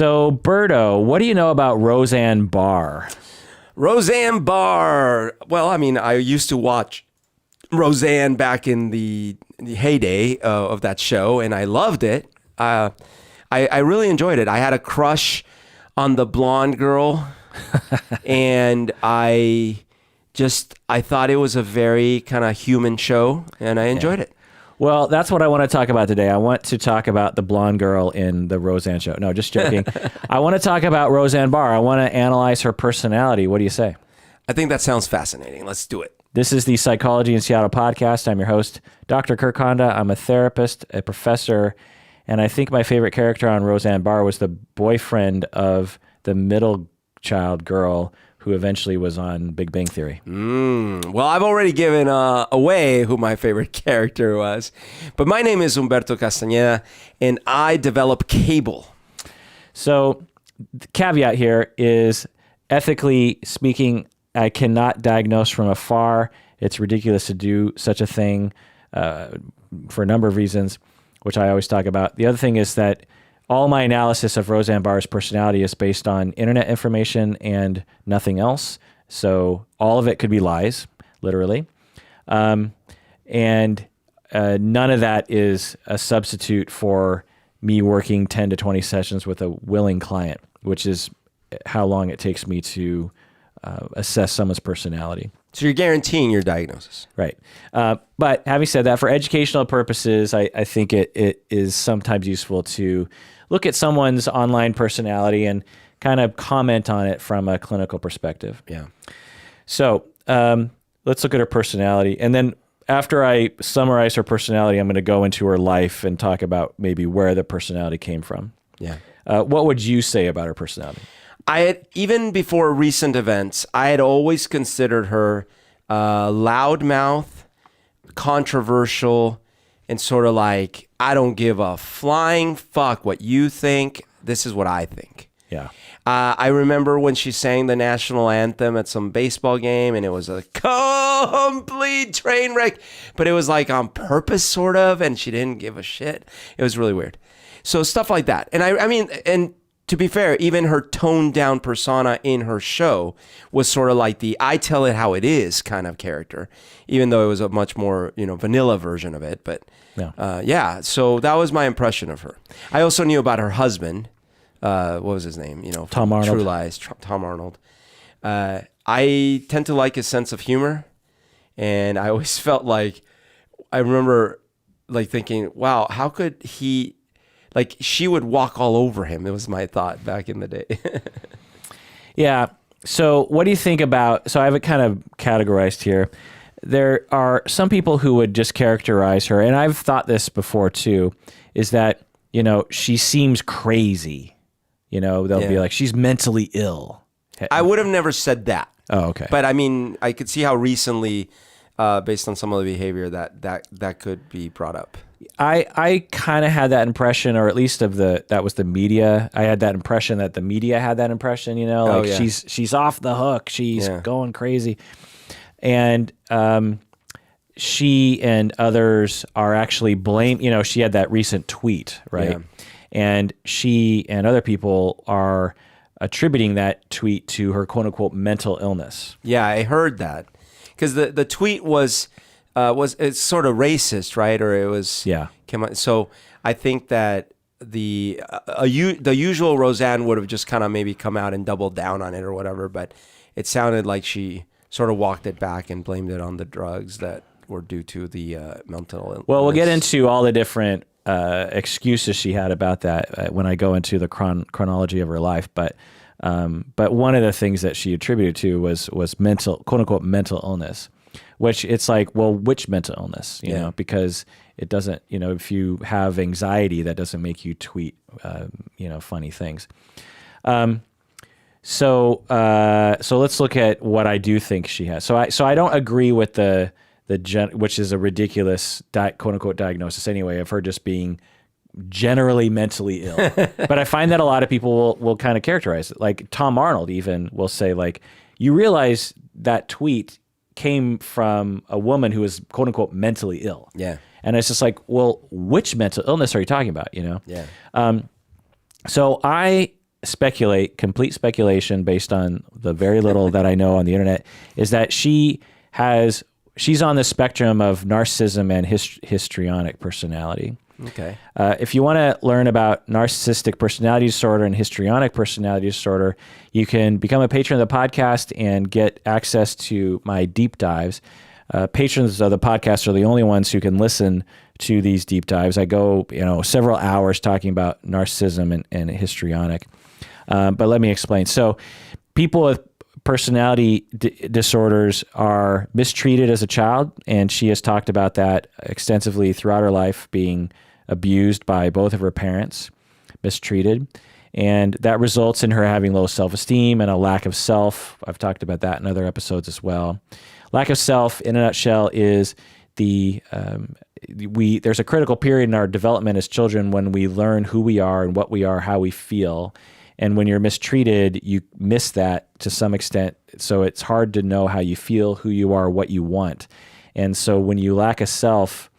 So, Berto, what do you know about Roseanne Barr? Roseanne Barr. Well, I mean, I used to watch Roseanne back in the heyday of that show, and I loved it. I really enjoyed it. I had a crush on the blonde girl, and I thought it was a very kind of human show, and I enjoyed it. Well, that's what I want to talk about today. I want to talk about the blonde girl in the Roseanne show. No, just joking. I want to talk about Roseanne Barr. I want to analyze her personality. What do you say? I think that sounds fascinating. Let's do it. This is the Psychology in Seattle podcast. I'm your host, Dr. Kirk Honda. I'm a therapist, a professor, and I think my favorite character on Roseanne Barr was the boyfriend of the middle child girl who eventually was on Big Bang Theory. Well, I've already given away who my favorite character was. But my name is Humberto Castañeda, and I develop cable. So the caveat here is, ethically speaking, I cannot diagnose from afar. It's ridiculous to do such a thing for a number of reasons, which I always talk about. The other thing is that all my analysis of Roseanne Barr's personality is based on internet information and nothing else. So all of it could be lies, literally. And none of that is a substitute for me working 10 to 20 sessions with a willing client, which is how long it takes me to assess someone's personality. So you're guaranteeing your diagnosis. Right. But having said that, for educational purposes, I think it is sometimes useful to look at someone's online personality and kind of comment on it from a clinical perspective. Yeah. So let's look at her personality. And then after I summarize her personality, I'm going to go into her life and talk about maybe where the personality came from. Yeah. What would you say about her personality? Even before recent events, I had always considered her loudmouth, controversial, and sort of like, I don't give a flying fuck what you think. This is what I think. Yeah. I remember when she sang the national anthem at some baseball game, and it was a complete train wreck, but it was like on purpose, sort of, and she didn't give a shit. It was really weird. So stuff like that. And I mean, and to be fair, even her toned down persona in her show was sort of like the I tell it how it is kind of character, even though it was a much more, vanilla version of it. But yeah, so that was my impression of her. I also knew about her husband. What was his name? Tom Arnold. True Lies, Tom Arnold. I tend to like his sense of humor. And I always felt like, I remember like thinking, wow, how could he... Like, she would walk all over him. It was my thought back in the day. Yeah. So what do you think about... So I have it kind of categorized here. There are some people who would just characterize her, and I've thought this before too, is that, she seems crazy. They'll be like, she's mentally ill. I would have never said that. Oh, okay. But I mean, I could see how recently, based on some of the behavior, that could be brought up. I kind of had that impression, or at least that was the media. I had that impression that the media had that impression, she's off the hook. She's going crazy. And she and others are actually she had that recent tweet, right? Yeah. And she and other people are attributing that tweet to her quote unquote mental illness. Yeah, I heard that. Because the tweet was it's sort of racist, right? Or it was So I think that the usual Roseanne would have just kind of maybe come out and doubled down on it or whatever, but it sounded like she sort of walked it back and blamed it on the drugs that were due to the mental illness. Well, we'll get into all the different excuses she had about that when I go into the chronology of her life, but one of the things that she attributed to was mental, quote unquote, mental illness, which it's like, well, which mental illness, you know, because it doesn't, if you have anxiety, that doesn't make you tweet, funny things. So let's look at what I do think she has. So I don't agree with which is a ridiculous quote unquote diagnosis anyway, of her just being generally mentally ill. But I find that a lot of people will kind of characterize it. Like Tom Arnold even will say, like, you realize that tweet came from a woman who is quote unquote mentally ill. Yeah. And it's just like, well, which mental illness are you talking about? Yeah. So I complete speculation based on the very little that I know on the internet, is that she's on the spectrum of narcissism and histrionic personality. Okay. If you want to learn about narcissistic personality disorder and histrionic personality disorder, you can become a patron of the podcast and get access to my deep dives. Patrons of the podcast are the only ones who can listen to these deep dives. I go, several hours talking about narcissism and histrionic. But let me explain. So people with personality disorders are mistreated as a child, and she has talked about that extensively throughout her life, being abused by both of her parents, mistreated. And that results in her having low self-esteem and a lack of self. I've talked about that in other episodes as well. Lack of self, in a nutshell, is there's a critical period in our development as children when we learn who we are and what we are, how we feel. And when you're mistreated, you miss that to some extent. So it's hard to know how you feel, who you are, what you want. And so when you lack a self,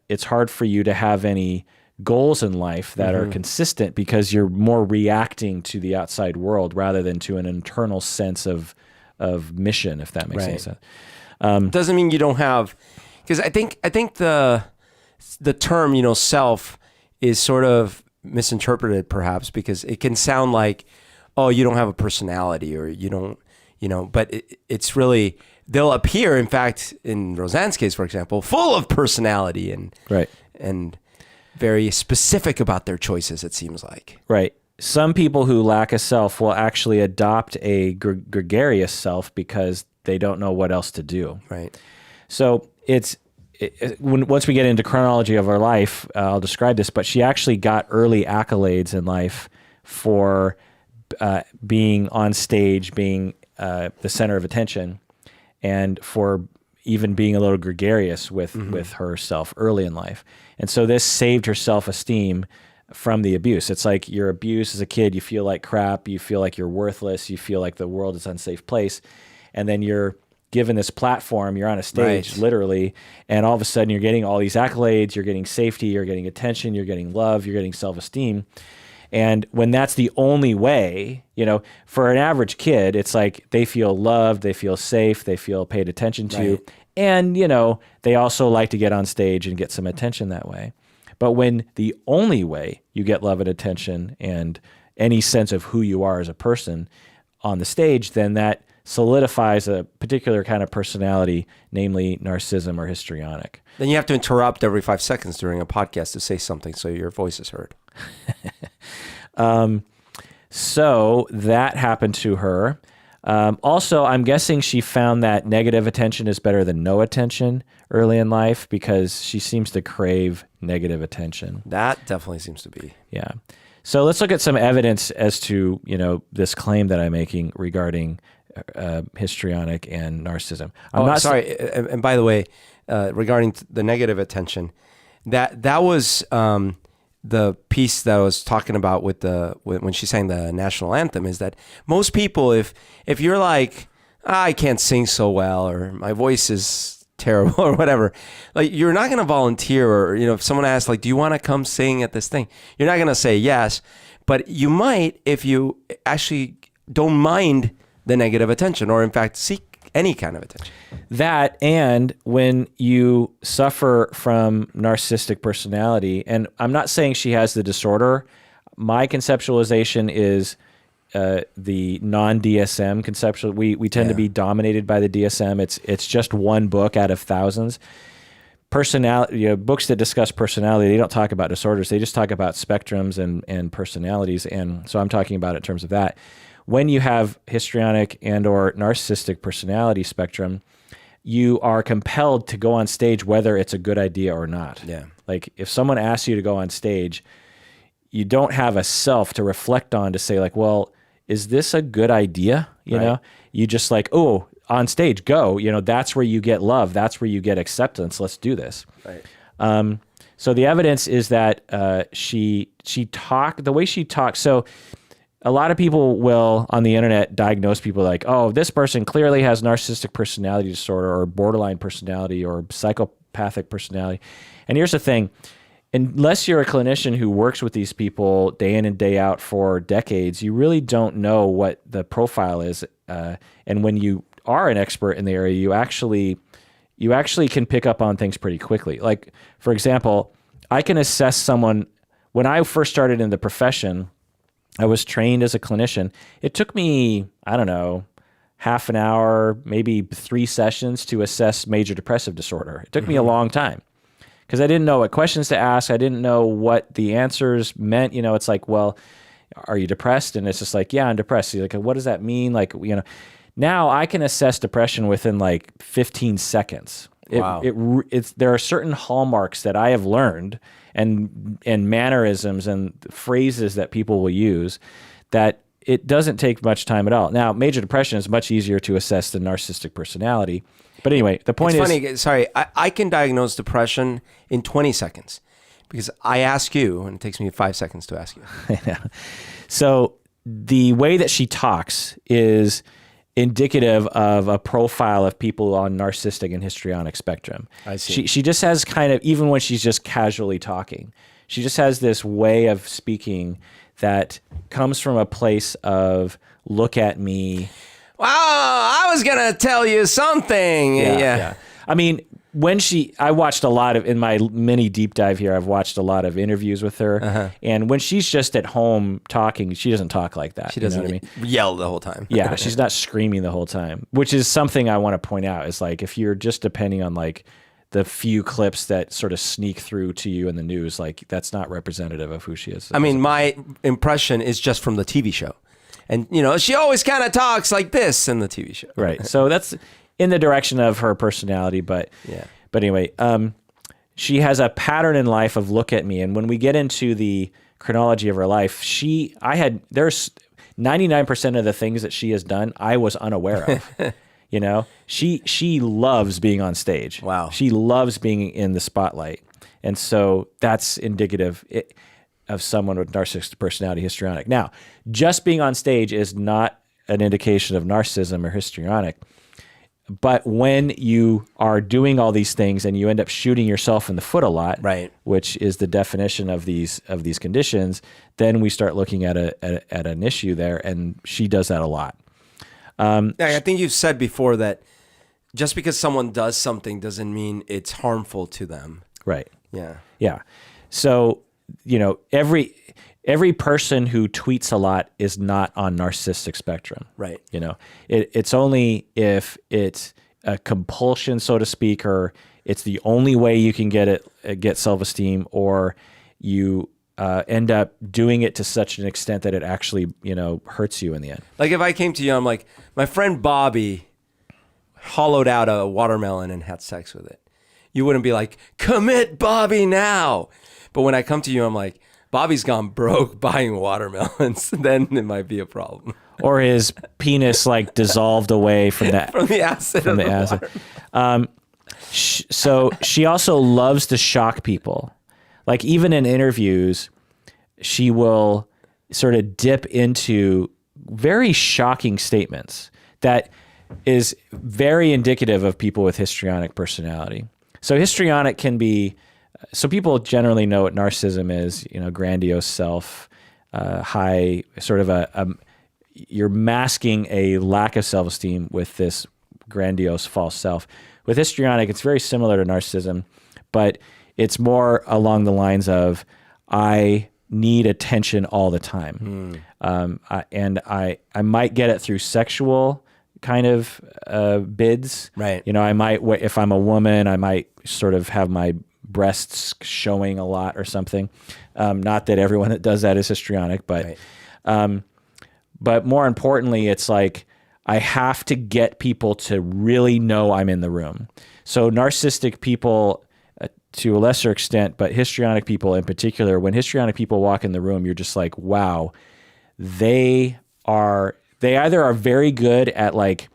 it's hard for you to have any goals in life that are consistent, because you're more reacting to the outside world rather than to an internal sense of mission, if that makes any sense. Doesn't mean you don't have, because I think the term, self is sort of misinterpreted perhaps, because it can sound like, oh, you don't have a personality, or you don't, but it's really, they'll appear, in fact, in Roseanne's case, for example, full of personality and very specific about their choices, it seems like. Right. Some people who lack a self will actually adopt a gregarious self because they don't know what else to do. Right. So once we get into chronology of her life, I'll describe this, but she actually got early accolades in life for being on stage, being the center of attention, and for even being a little gregarious with herself early in life. And so this saved her self-esteem from the abuse. It's like you're abused as a kid, you feel like crap, you feel like you're worthless, you feel like the world is an unsafe place, and then you're given this platform, you're on a stage, literally, and all of a sudden you're getting all these accolades, you're getting safety, you're getting attention, you're getting love, you're getting self-esteem. And when that's the only way, for an average kid, it's like they feel loved, they feel safe, they feel paid attention to. Right. And, they also like to get on stage and get some attention that way. But when the only way you get love and attention and any sense of who you are as a person on the stage, then that solidifies a particular kind of personality, namely narcissism or histrionic. Then you have to interrupt every 5 seconds during a podcast to say something so your voice is heard. So that happened to her. Also, I'm guessing she found that negative attention is better than no attention early in life, because she seems to crave negative attention. That definitely seems to be. Yeah. So let's look at some evidence as to, this claim that I'm making regarding histrionic and narcissism. And by the way, regarding the negative attention, that was the piece that I was talking about when she sang the national anthem, is that most people, if you're like, I can't sing so well, or my voice is terrible, or whatever, like, you're not going to volunteer, or, if someone asks, like, do you want to come sing at this thing? You're not going to say yes, but you might if you actually don't mind the negative attention, or in fact seek any kind of attention. That, and when you suffer from narcissistic personality, and I'm not saying she has the disorder, my conceptualization is the non-DSM conceptual. We tend to be dominated by the DSM. It's just one book out of thousands. Personality, books that discuss personality, they don't talk about disorders. They just talk about spectrums and personalities. And so I'm talking about it in terms of that. When you have histrionic and or narcissistic personality spectrum, you are compelled to go on stage whether it's a good idea or not. Yeah. Like, if someone asks you to go on stage, you don't have a self to reflect on to say, like, well, is this a good idea? You know, you just like, oh, on stage, go. That's where you get love. That's where you get acceptance. Let's do this. Right. So the evidence is that the way she talks. So a lot of people will on the internet diagnose people like, oh, this person clearly has narcissistic personality disorder, or borderline personality, or psychopathic personality. And here's the thing. unless you're a clinician who works with these people day in and day out for decades, you really don't know what the profile is. And when you are an expert in the area, you actually can pick up on things pretty quickly. Like, for example, I can assess someone. When I first started in the profession, I was trained as a clinician. It took me, I don't know, half an hour, maybe 3 sessions to assess major depressive disorder. It took me a long time because I didn't know what questions to ask. I didn't know what the answers meant. You know, it's like, well, are you depressed? And it's just like, yeah, I'm depressed. So you're like, what does that mean? Like, you know, now I can assess depression within like 15 seconds. Wow. There are certain hallmarks that I have learned and mannerisms and phrases that people will use that it doesn't take much time at all. Now, major depression is much easier to assess than narcissistic personality. But anyway, the point is... funny, sorry, I can diagnose depression in 20 seconds because I ask you, and it takes me 5 seconds to ask you. Yeah. So the way that she talks is indicative of a profile of people on narcissistic and histrionic spectrum. I see. She just has kind of, even when she's just casually talking, she just has this way of speaking that comes from a place of look at me. Wow, I was going to tell you something. Yeah. I mean, I watched a lot of, in my mini deep dive here, I've watched a lot of interviews with her. And when she's just at home talking, she doesn't talk like that. She doesn't yell the whole time. Yeah, she's not screaming the whole time, which is something I want to point out. Is like, if you're just depending on like the few clips that sort of sneak through to you in the news, like that's not representative of who she is. I mean, my impression is just from the TV show. And, you know, she always kind of talks like this in the TV show. Right. So that's in the direction of her personality. But anyway, she has a pattern in life of look at me. And when we get into the chronology of her life, there's 99% of the things that she has done, I was unaware of. You know, she loves being on stage. Wow. She loves being in the spotlight. And so that's indicative of someone with narcissistic personality, histrionic. Now, just being on stage is not an indication of narcissism or histrionic. But when you are doing all these things and you end up shooting yourself in the foot a lot, right, which is the definition of these conditions, then we start looking at an issue there, and she does that a lot. I think you've said before that just because someone does something doesn't mean it's harmful to them. Right. Yeah. Yeah. So, you know, every person who tweets a lot is not on narcissistic spectrum. Right. You know, it's only if it's a compulsion, so to speak, or it's the only way you can get self-esteem, or you end up doing it to such an extent that it actually, you know, hurts you in the end. Like if I came to you, I'm like, my friend Bobby hollowed out a watermelon and had sex with it. You wouldn't be like, commit Bobby now. But when I come to you, I'm like, Bobby's gone broke buying watermelons. Then it might be a problem. Or his penis like dissolved away from that from the acid. From the acid. So she also loves to shock people. Like even in interviews, she will sort of dip into very shocking statements that is very indicative of people with histrionic personality. So histrionic can be, so people generally know what narcissism is, you know, grandiose self, high, sort of you're masking a lack of self-esteem with this grandiose false self. With histrionic, it's very similar to narcissism, but it's more along the lines of, I need attention all the time. And I might get it through sexual kind of bids. Right. You know, I might, if I'm a woman, I might sort of have my breasts showing a lot or something. Not that everyone that does that is histrionic, but, right. But more importantly, it's like, I have to get people to really know I'm in the room. So narcissistic people, to a lesser extent, but histrionic people in particular, when histrionic people walk in the room, you're just like, wow, they either are very good at like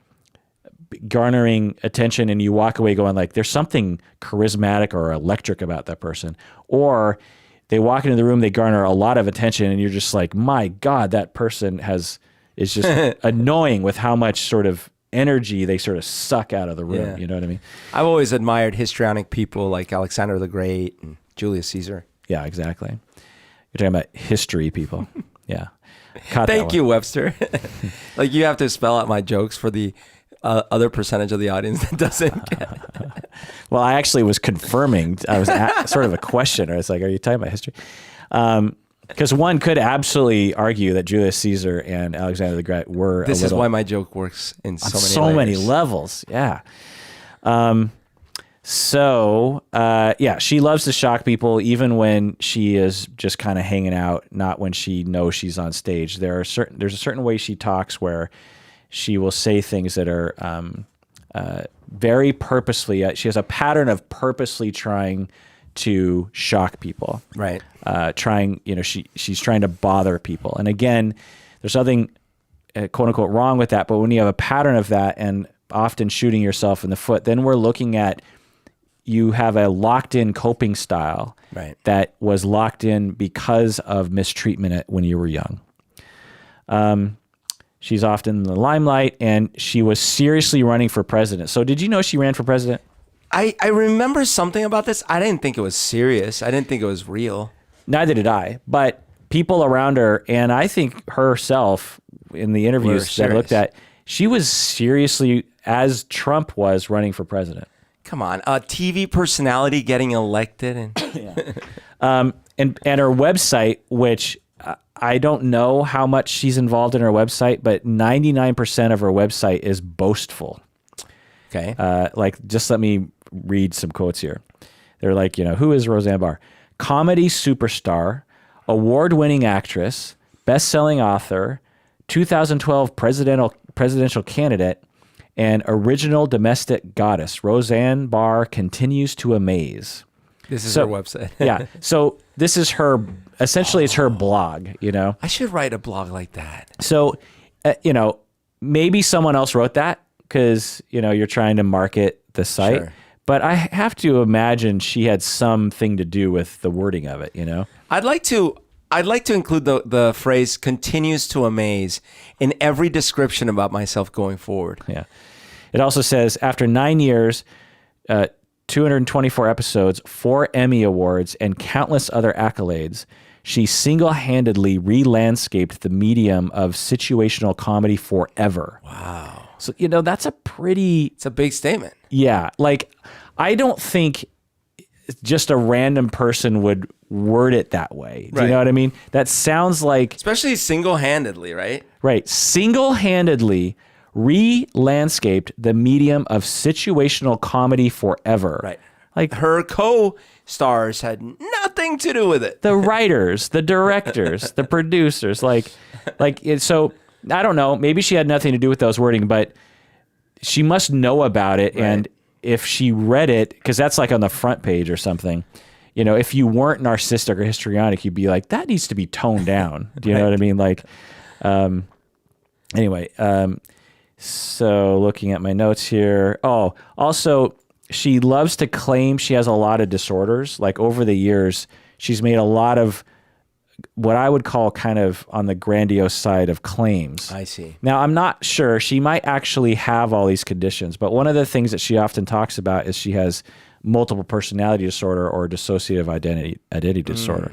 garnering attention and you walk away going like, there's something charismatic or electric about that person, or they walk into the room, they garner a lot of attention and you're just like, my God, that person is just annoying with how much sort of energy they sort of suck out of the room. Yeah. You know what I mean? I've always admired histrionic people like Alexander the Great and Julius Caesar. Yeah, exactly. You're talking about history people. Yeah. Thank you, Webster. Like you have to spell out my jokes for the other percentage of the audience that doesn't get it. Well, I actually was confirming. I was sort of a question. It's like, are you talking about history? Because one could absolutely argue that Julius Caesar and Alexander the Great were. This is why my joke works in so many levels. Yeah. She loves to shock people, even when she is just kind of hanging out, not when she knows she's on stage. There's a certain way she talks where she will say things that are very purposely. She has a pattern of purposely trying to shock people. Right. She's trying to bother people. And again, there's nothing quote unquote wrong with that. But when you have a pattern of that and often shooting yourself in the foot, then we're looking at, you have a locked in coping style that was locked in because of mistreatment when you were young. She's often in the limelight, and she was seriously running for president. So did you know she ran for president? I remember something about this. I didn't think it was serious. I didn't think it was real. Neither did I. But people around her, and I think herself in the interviews that I looked at, she was seriously, as Trump was, running for president. Come on, a TV personality getting elected, and and her website, which I don't know how much she's involved in her website, but 99% of her website is boastful. Okay, just let me read some quotes here. They're like, who is Roseanne Barr? Comedy superstar, award-winning actress, best-selling author, 2012 presidential candidate, and original domestic goddess. Roseanne Barr continues to amaze. This is her website. Yeah. So this is her, essentially it's her blog, I should write a blog like that. So, maybe someone else wrote that because, you're trying to market the site. Sure. But I have to imagine she had something to do with the wording of it, I'd like to include the phrase "continues to amaze" in every description about myself going forward. Yeah. It also says, after 9 years, 224 episodes, 4 Emmy Awards, and countless other accolades, she single-handedly re-landscaped the medium of situational comedy forever. Wow. So, that's it's a big statement. Yeah. I don't think just a random person would word it that way. Do you know what I mean? That sounds like... Especially single-handedly, right? Right. Single-handedly re-landscaped the medium of situational comedy forever. Right. Like her co-stars had nothing to do with it. The writers, the directors, the producers, so I don't know, maybe she had nothing to do with those wording, but she must know about it. Right. And if she read it, because that's like on the front page or something, if you weren't narcissistic or histrionic, you'd be like, that needs to be toned down. Do you know what I mean? Anyway, so looking at my notes here. Oh, also, she loves to claim she has a lot of disorders. Like over the years, she's made a lot of what I would call kind of on the grandiose side of claims. I see. Now, I'm not sure. She might actually have all these conditions, but one of the things that she often talks about is she has multiple personality disorder or dissociative identity disorder.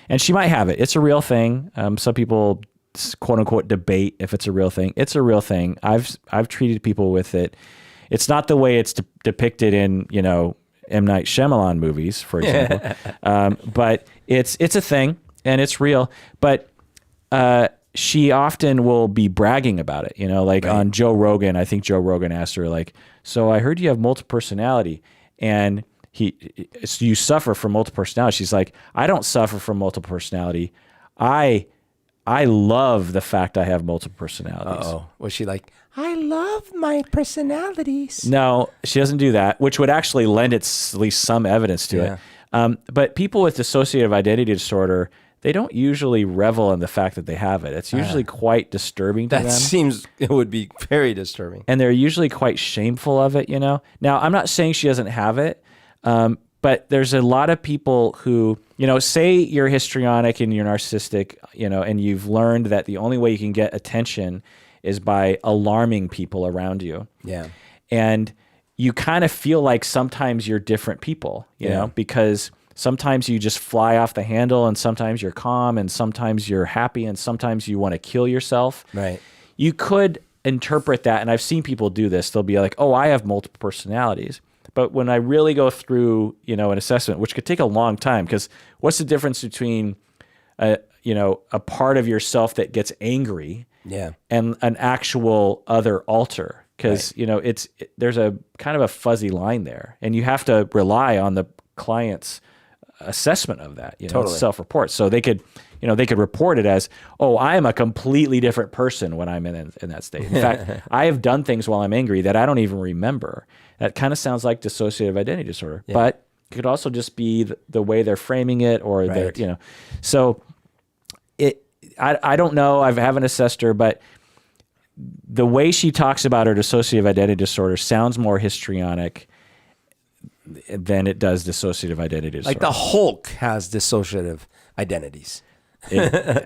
And she might have it. It's a real thing. Some people, quote unquote, debate if it's a real thing. It's a real thing. I've treated people with it. It's not the way it's depicted in, M. Night Shyamalan movies, for example. But it's a thing. And it's real, but she often will be bragging about it, right. On Joe Rogan. I think Joe Rogan asked her, so I heard you have multiple personality, and so you suffer from multiple personality. She's like, I don't suffer from multiple personality. I love the fact I have multiple personalities. Uh-oh. Was she like, I love my personalities? No, she doesn't do that, which would actually lend at least some evidence to it. But people with dissociative identity disorder, they don't usually revel in the fact that they have it. It's usually quite disturbing to them. That seems, it would be very disturbing. And they're usually quite shameful of it, Now, I'm not saying she doesn't have it, but there's a lot of people who, say you're histrionic and you're narcissistic, and you've learned that the only way you can get attention is by alarming people around you. Yeah. And you kind of feel like sometimes you're different people, you know, because sometimes you just fly off the handle, and sometimes you're calm, and sometimes you're happy, and sometimes you want to kill yourself. Right. You could interpret that, and I've seen people do this. They'll be like, oh, I have multiple personalities. But when I really go through, an assessment, which could take a long time, because what's the difference between a part of yourself that gets angry and an actual other alter? Because, there's a kind of a fuzzy line there, and you have to rely on the client's assessment of that, Totally. self-report. So they could, they could report it as, oh, I am a completely different person when I'm in that state. In fact, I have done things while I'm angry that I don't even remember. That kind of sounds like dissociative identity disorder, but it could also just be the way they're framing it, or they're, so I don't know. I haven't assessed her, but the way she talks about her dissociative identity disorder sounds more histrionic than it does dissociative identity disorder. Like the Hulk has dissociative identities.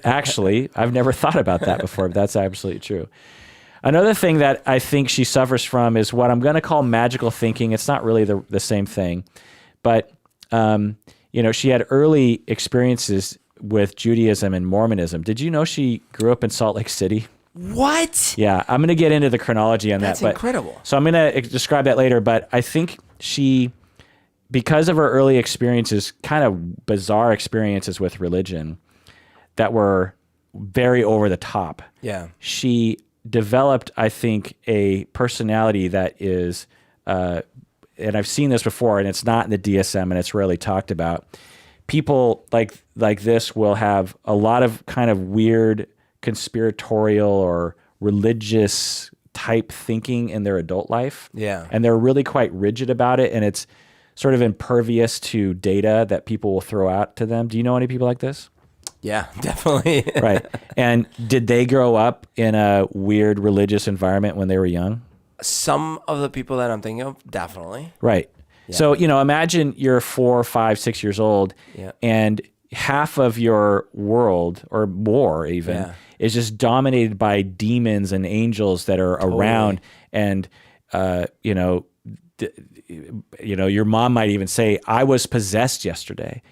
Actually, I've never thought about that before, but that's absolutely true. Another thing that I think she suffers from is what I'm going to call magical thinking. It's not really the same thing, but she had early experiences with Judaism and Mormonism. Did you know she grew up in Salt Lake City? What? Yeah, I'm going to get into the chronology on that. That's incredible. So I'm going to describe that later, but I think she, because of her early experiences, kind of bizarre experiences with religion that were very over the top. Yeah. She developed, I think, a personality that is, and I've seen this before, and it's not in the DSM, and it's rarely talked about. People like this will have a lot of kind of weird conspiratorial or religious type thinking in their adult life. Yeah. And they're really quite rigid about it, and it's sort of impervious to data that people will throw out to them. Do you know any people like this? Yeah, definitely. Right. And did they grow up in a weird religious environment when they were young? Some of the people that I'm thinking of, definitely. Right. Yeah. So, imagine you're 4, 5, 6 years old, and half of your world, or more even, is just dominated by demons and angels that are around. And, your mom might even say, I was possessed yesterday.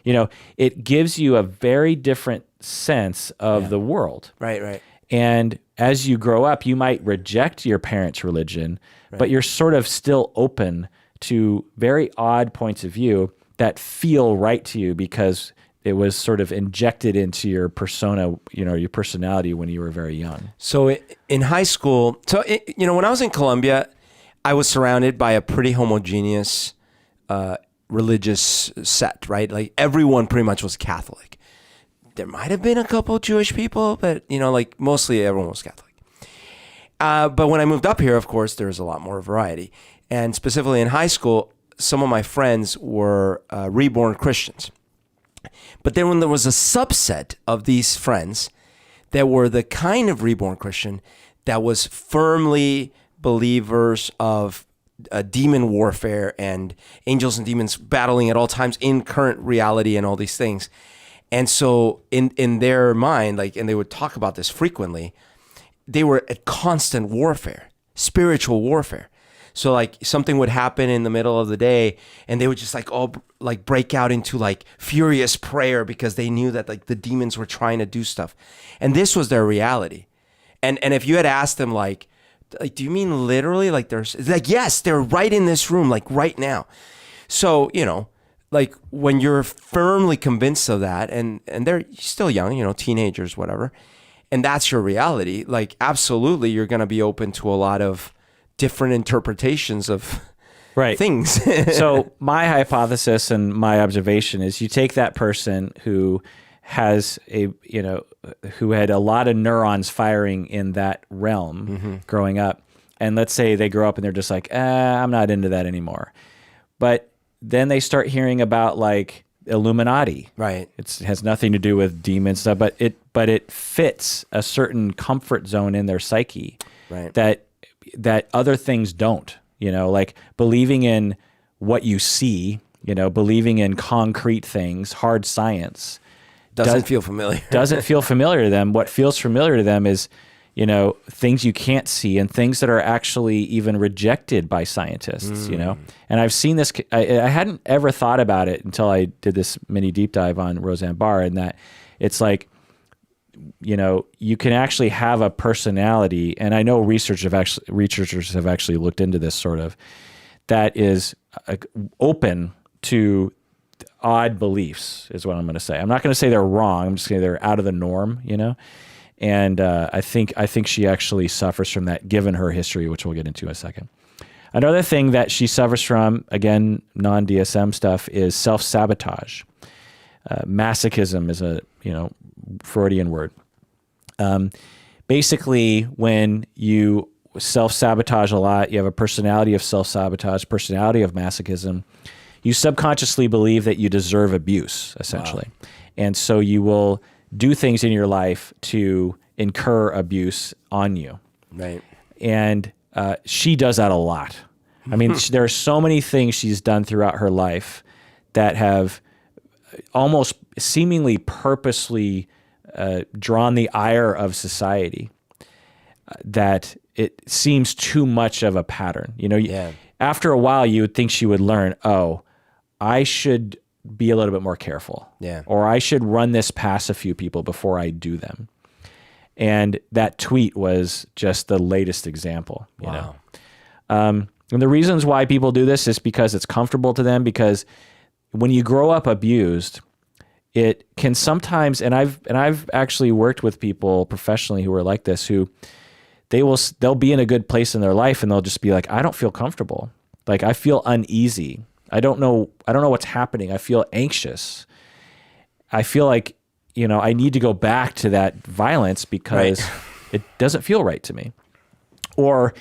It gives you a very different sense of the world. Right. And as you grow up, you might reject your parents' religion, but you're sort of still open to very odd points of view that feel right to you because it was sort of injected into your persona, your personality when you were very young. So in high school, when I was in Colombia, I was surrounded by a pretty homogeneous religious set, right? Like everyone pretty much was Catholic. There might have been a couple Jewish people, but mostly everyone was Catholic. But when I moved up here, of course, there was a lot more variety. And specifically in high school, some of my friends were reborn Christians. But then when there was a subset of these friends that were the kind of reborn Christian that was firmly believers of demon warfare and angels and demons battling at all times in current reality and all these things. And so in their mind, and they would talk about this frequently, they were at constant warfare, spiritual warfare. So something would happen in the middle of the day and they would just break out into furious prayer because they knew that the demons were trying to do stuff. And this was their reality. And if you had asked them do you mean literally? There's yes, they're right in this room, right now. So, when you're firmly convinced of that and they're still young, teenagers, whatever, and that's your reality, absolutely you're going to be open to a lot of different interpretations of things. So my hypothesis and my observation is you take that person who has who had a lot of neurons firing in that realm growing up, and let's say they grow up and they're just I'm not into that anymore. But then they start hearing about Illuminati. Right. It has nothing to do with demons stuff, but it fits a certain comfort zone in their psyche. Right. That other things don't, believing in what you see, believing in concrete things, hard science. Doesn't feel familiar. Doesn't feel familiar to them. What feels familiar to them is, things you can't see and things that are actually even rejected by scientists, And I've seen this, I hadn't ever thought about it until I did this mini deep dive on Roseanne Barr, and that it's like, you can actually have a personality, and I know researchers have actually looked into this sort of, that is open to odd beliefs, is what I'm going to say. I'm not going to say they're wrong. I'm just saying they're out of the norm, And I think she actually suffers from that, given her history, which we'll get into in a second. Another thing that she suffers from, again, non-DSM stuff, is self-sabotage. Masochism is a Freudian word. Basically, when you self-sabotage a lot, you have a personality of self-sabotage, personality of masochism, you subconsciously believe that you deserve abuse, essentially. Wow. And so you will do things in your life to incur abuse on you. Right. And she does that a lot. I mean, there are so many things she's done throughout her life that have almost seemingly purposely drawn the ire of society, that it seems too much of a pattern. After a while, you would think she would learn, I should be a little bit more careful. Yeah. Or I should run this past a few people before I do them. And that tweet was just the latest example. Wow. And the reasons why people do this is because it's comfortable to them, because when you grow up abused, it can sometimes, and I've actually worked with people professionally who are like this, who they'll be in a good place in their life and they'll just be like, I don't feel comfortable. Like, I feel uneasy. I don't know what's happening. I feel anxious. I feel like, I need to go back to that violence because it doesn't feel right to me. Or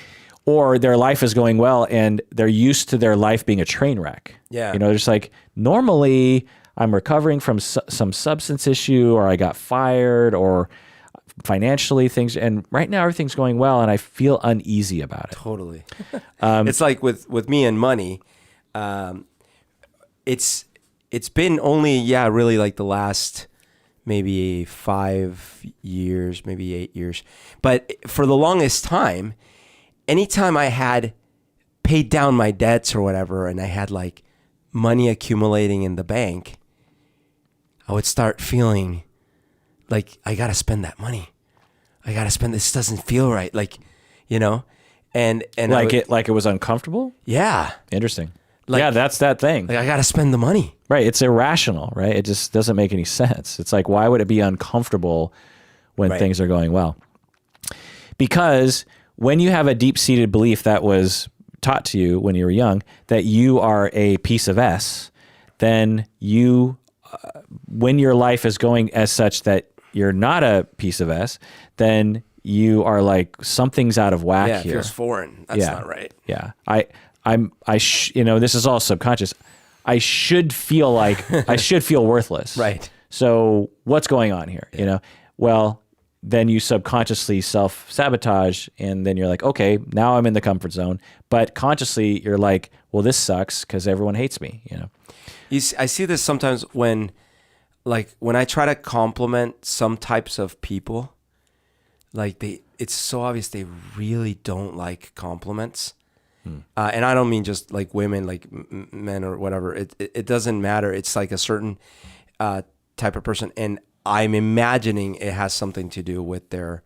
their life is going well and they're used to their life being a train wreck. Yeah. Just like, normally I'm recovering from some substance issue, or I got fired, or financially things, and right now everything's going well and I feel uneasy about it. Totally. It's like with me and money, it's been only, really like the last maybe 5 years, maybe 8 years. But for the longest time, anytime I had paid down my debts or whatever, and I had like money accumulating in the bank, I would start feeling like I got to spend that money. I got to spend this. Doesn't feel right. Like, and like it was uncomfortable. Yeah. Interesting. That's that thing. Like, I got to spend the money. Right. It's irrational, right? It just doesn't make any sense. It's like, why would it be uncomfortable when things are going well? Because when you have a deep-seated belief that was taught to you when you were young, that you are a piece of S, then you, when your life is going as such that you're not a piece of S, then you are like, something's out of whack here. Yeah, it feels foreign. That's not right. Yeah. This is all subconscious. I should feel like, I should feel worthless. Right. So what's going on here? Well, then you subconsciously self-sabotage, and then you're like, okay, now I'm in the comfort zone. But consciously, you're like, well, this sucks because everyone hates me. I see this sometimes when I try to compliment some types of people, it's so obvious they really don't like compliments. And I don't mean just like women, like men or whatever. It doesn't matter. It's like a certain type of person, and I'm imagining it has something to do with their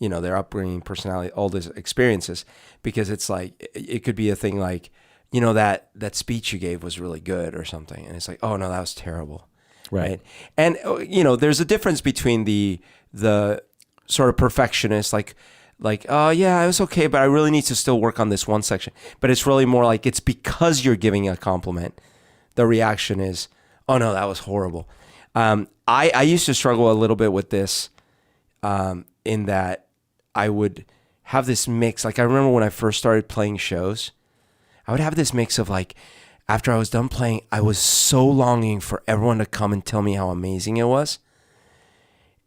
upbringing, personality, all these experiences, because it's like, it could be a thing like, that speech you gave was really good or something. And it's like, oh no, that was terrible. Right. And, there's a difference between the sort of perfectionist, like, oh yeah, it was okay, but I really need to still work on this one section. But it's really more like, it's because you're giving a compliment. The reaction is, oh no, that was horrible. I used to struggle a little bit with this, in that I would have this mix. Like, I remember when I first started playing shows, I would have this mix of like, after I was done playing, I was so longing for everyone to come and tell me how amazing it was.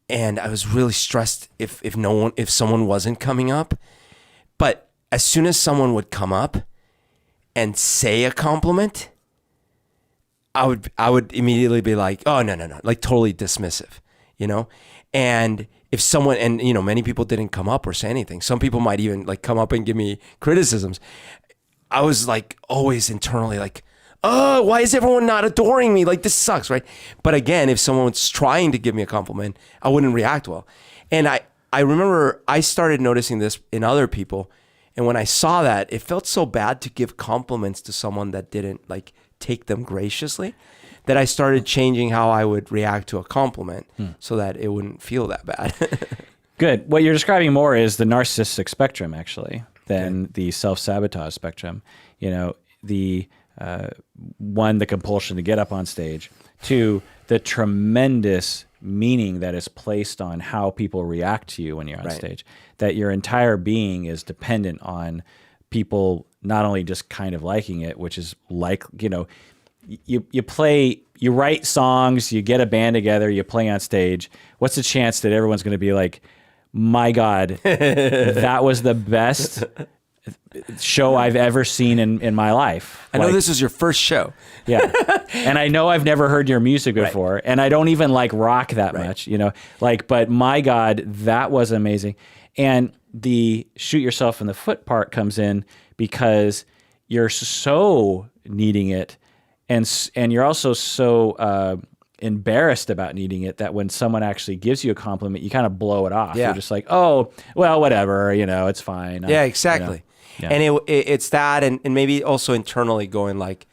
And I was really stressed if someone wasn't coming up. But as soon as someone would come up and say a compliment, I would immediately be like, oh, no, like totally dismissive, you know? And if someone, and you know, many people didn't come up or say anything. Some people might even like come up and give me criticisms. I was like always internally like, oh, why is everyone not adoring me? Like, this sucks, right? But again, if someone was trying to give me a compliment, I wouldn't react well. And I remember I started noticing this in other people. And when I saw that, it felt so bad to give compliments to someone that didn't like take them graciously, that I started changing how I would react to a compliment so that it wouldn't feel that bad. Good. What you're describing more is the narcissistic spectrum, actually, than the self-sabotage spectrum. You know, the one, the compulsion to get up on stage. Two, the tremendous meaning that is placed on how people react to you when you're on stage. That your entire being is dependent on people not only just kind of liking it, which is like, you know, you play, you write songs, you get a band together, you play on stage. What's the chance that everyone's going to be like, my God, that was the best show I've ever seen in my life. I know this is your first show. Yeah. And I know I've never heard your music before. And I don't even like rock that much, you know, like, but my God, that was amazing. And the shoot yourself in the foot part comes in because you're so needing it. And you're also so embarrassed about needing it that when someone actually gives you a compliment, you kind of blow it off. You're just like, oh, well, whatever, you know, it's fine. Yeah, exactly. You know? And it's that, and maybe also internally going like,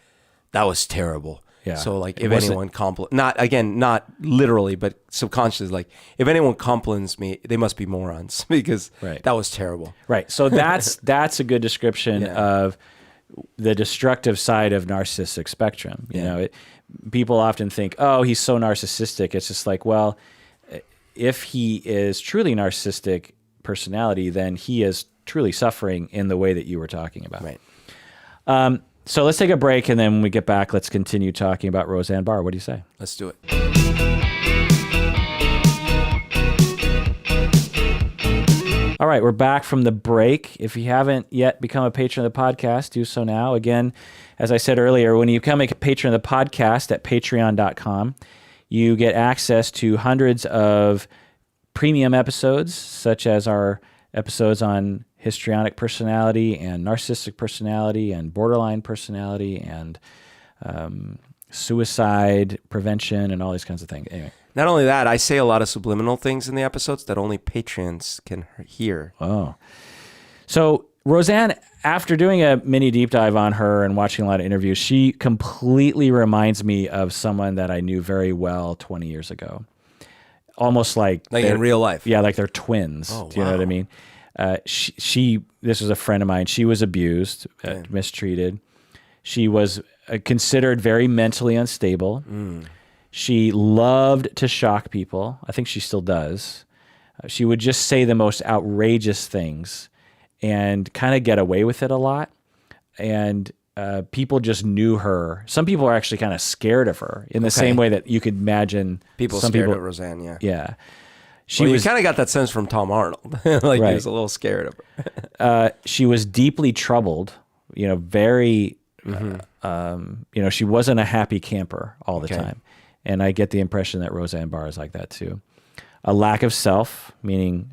that was terrible. Yeah. So like, if anyone not literally, but subconsciously, like if anyone compliments me, they must be morons because that was terrible. Right. So that's a good description of the destructive side of narcissistic spectrum. You know, people often think, oh, he's so narcissistic. It's just like, well, if he is truly narcissistic personality, then he is truly suffering in the way that you were talking about. Right. So let's take a break, and then when we get back, let's continue talking about Roseanne Barr. What do you say? Let's do it. All right, we're back from the break. If you haven't yet become a patron of the podcast, do so now. Again, as I said earlier, when you become a patron of the podcast at patreon.com, you get access to hundreds of premium episodes, such as our episodes on histrionic personality and narcissistic personality and borderline personality and suicide prevention and all these kinds of things. Anyway. Not only that, I say a lot of subliminal things in the episodes that only patrons can hear. Oh. So Roseanne, after doing a mini deep dive on her and watching a lot of interviews, she completely reminds me of someone that I knew very well 20 years ago. Almost like in real life. Yeah, like they're twins. Oh, Do you know what I mean? This was a friend of mine. She was abused, mistreated. She was considered very mentally unstable. She loved to shock people. I think she still does. She would just say the most outrageous things and kind of get away with it a lot. And people just knew her. Some people are actually kind of scared of her in the same way that you could imagine some scared of Roseanne. Yeah. Yeah. You kind of got that sense from Tom Arnold. Like he was a little scared of her. She was deeply troubled, you know, very, you know, she wasn't a happy camper all the time. And I get the impression that Roseanne Barr is like that too. A lack of self, meaning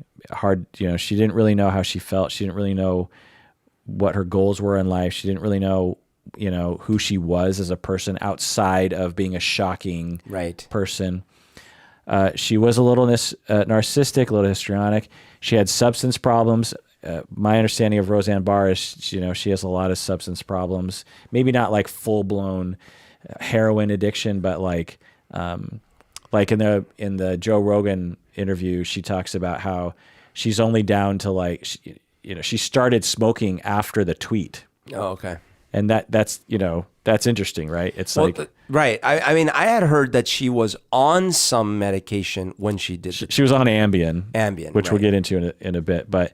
you know, she didn't really know how she felt. She didn't really know what her goals were in life. She didn't really know, you know, who she was as a person outside of being a shocking person. She was a little narcissistic, a little histrionic. She had substance problems. My understanding of Roseanne Barr is, you know, she has a lot of substance problems. Maybe not like full-blown heroin addiction, but like in the Joe Rogan interview, she talks about how she's only down to like, you know, she started smoking after the tweet. Oh, okay. And that's, you know, that's interesting, right? It's right. I mean, I had heard that she was on some medication when she did She was on Ambien, which we'll get into in a bit. But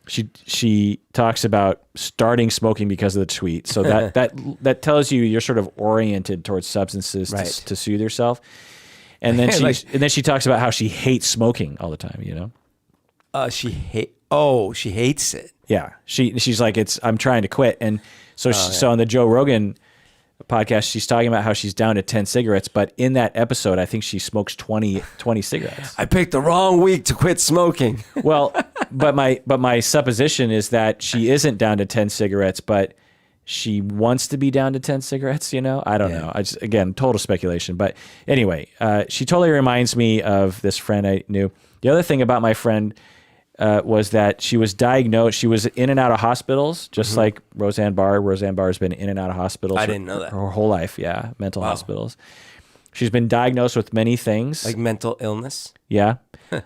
she talks about starting smoking because of the tweet. So that tells you you're sort of oriented towards substances to soothe yourself. And then she talks about how she hates smoking all the time. You know, she hates it. Yeah, she's like, I'm trying to quit. And so so on the Joe Rogan podcast, she's talking about how she's down to 10 cigarettes, but in that episode, I think she smokes 20 cigarettes. I picked the wrong week to quit smoking. Well, but my supposition is that she isn't down to 10 cigarettes, but she wants to be down to 10 cigarettes, I don't know. Again, total speculation. But anyway, she totally reminds me of this friend I knew. The other thing about my friend was that she was diagnosed. She was in and out of hospitals, just like Roseanne Barr. Roseanne Barr has been in and out of hospitals. I didn't know that. Her whole life, yeah, mental hospitals. She's been diagnosed with many things. Like mental illness? Yeah,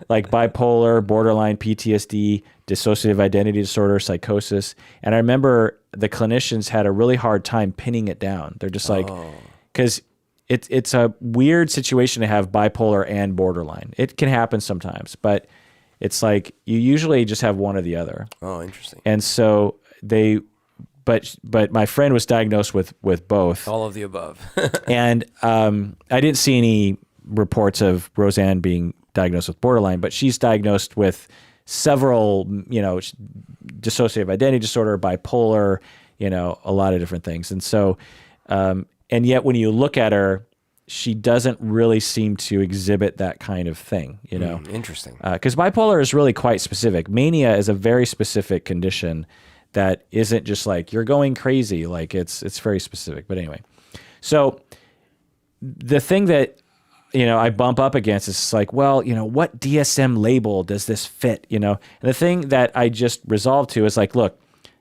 like bipolar, borderline PTSD, dissociative identity disorder, psychosis. And I remember the clinicians had a really hard time pinning it down. They're just like, because it's a weird situation to have bipolar and borderline. It can happen sometimes, but it's like you usually just have one or the other. Oh, interesting. And so but my friend was diagnosed with both. All of the above. And I didn't see any reports of Roseanne being diagnosed with borderline, but she's diagnosed with several, dissociative identity disorder, bipolar, a lot of different things. And so, and yet when you look at her, she doesn't really seem to exhibit that kind of thing, Interesting. Because bipolar is really quite specific. Mania is a very specific condition that isn't just like you're going crazy. Like it's very specific. But anyway, so the thing that I bump up against is like, well, what DSM label does this fit? And the thing that I just resolved to is like, look,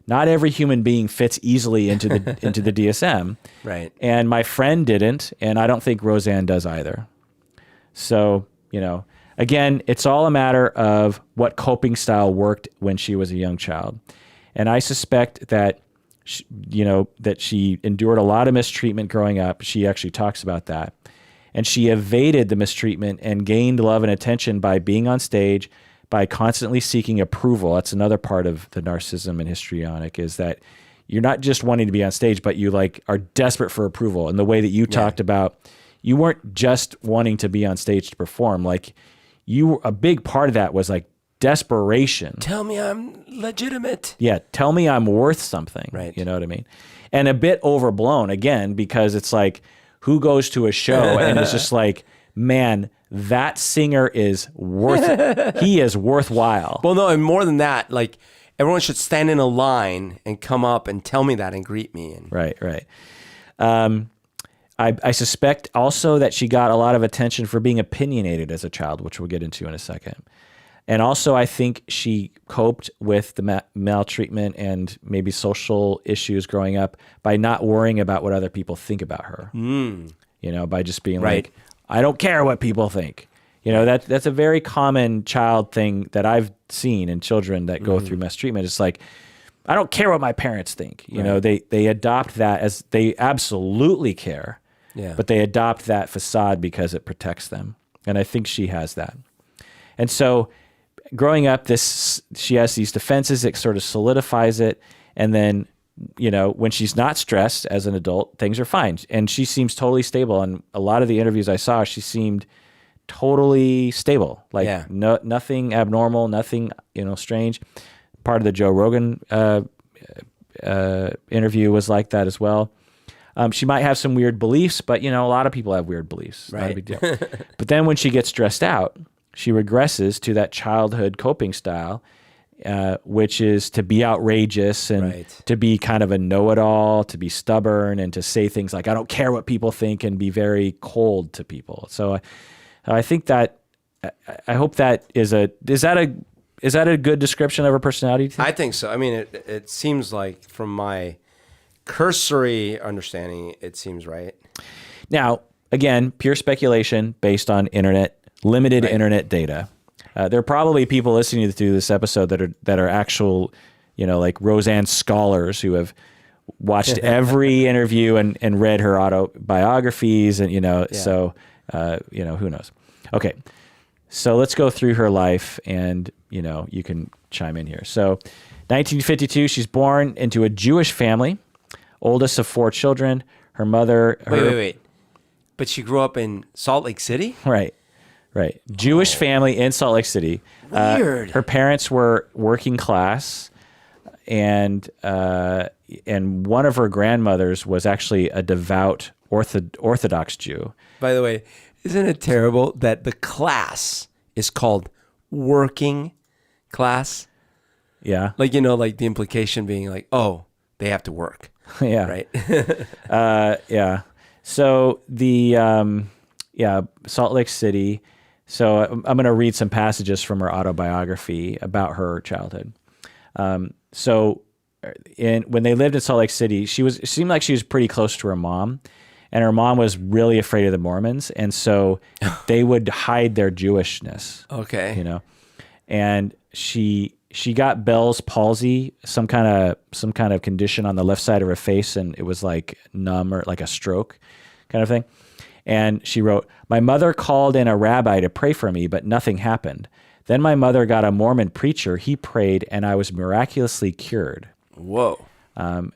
not every human being fits easily into the into the DSM. Right. And my friend didn't, and I don't think Roseanne does either. So, again, it's all a matter of what coping style worked when she was a young child. And I suspect that that she endured a lot of mistreatment growing up. She actually talks about that. And she evaded the mistreatment and gained love and attention by being on stage, by constantly seeking approval. That's another part of the narcissism and histrionic, is that you're not just wanting to be on stage, but you are desperate for approval. And the way that you talked about, you weren't just wanting to be on stage to perform. Like a big part of that was like desperation. Tell me I'm legitimate. Yeah. Tell me I'm worth something. Right. You know what I mean? And a bit overblown again, because it's like, who goes to a show and it's just like, man, that singer is he is worthwhile. Well, no, and more than that, like everyone should stand in a line and come up and tell me that and greet me. And Right. I suspect also that she got a lot of attention for being opinionated as a child, which we'll get into in a second. And also, I think she coped with the maltreatment and maybe social issues growing up by not worrying about what other people think about her. By just being like, I don't care what people think. That's a very common child thing that I've seen in children that go through mistreatment. It's like, I don't care what my parents think. They adopt that as they absolutely care, but they adopt that facade because it protects them. And I think she has that. And so growing up, she has these defenses. It sort of solidifies it. And then, when she's not stressed as an adult, things are fine. And she seems totally stable. And a lot of the interviews I saw, she seemed totally stable. Like nothing abnormal, nothing, strange. Part of the Joe Rogan interview was like that as well. She might have some weird beliefs, but a lot of people have weird beliefs. Not a big deal. But then when she gets stressed out, she regresses to that childhood coping style, which is to be outrageous and to be kind of a know-it-all, to be stubborn and to say things like, I don't care what people think, and be very cold to people. So I think that, I hope that is that a good description of her personality? I think so. I mean, it seems like, from my cursory understanding, it seems right. Now, again, pure speculation based on limited internet data. There are probably people listening to this episode that are actual, like Roseanne scholars who have watched every interview and read her autobiographies, and so who knows. Okay, so let's go through her life, and you can chime in here. So, 1952, she's born into a Jewish family, oldest of 4 children. Her mother. Wait. But she grew up in Salt Lake City? Right. Jewish family in Salt Lake City. Weird. Her parents were working class. and one of her grandmothers was actually a devout Orthodox Jew. By the way, isn't it terrible that the class is called working class? Yeah. Like, like the implication being like, oh, they have to work. Yeah. Right. Yeah. So Salt Lake City. So I'm going to read some passages from her autobiography about her childhood. So when they lived in Salt Lake City, it seemed like she was pretty close to her mom, and her mom was really afraid of the Mormons. And so they would hide their Jewishness. Okay. And she got Bell's palsy, some kind of condition on the left side of her face, and it was like numb or like a stroke kind of thing. And she wrote, "My mother called in a rabbi to pray for me, but nothing happened. Then my mother got a Mormon preacher. He prayed, and I was miraculously cured." Whoa.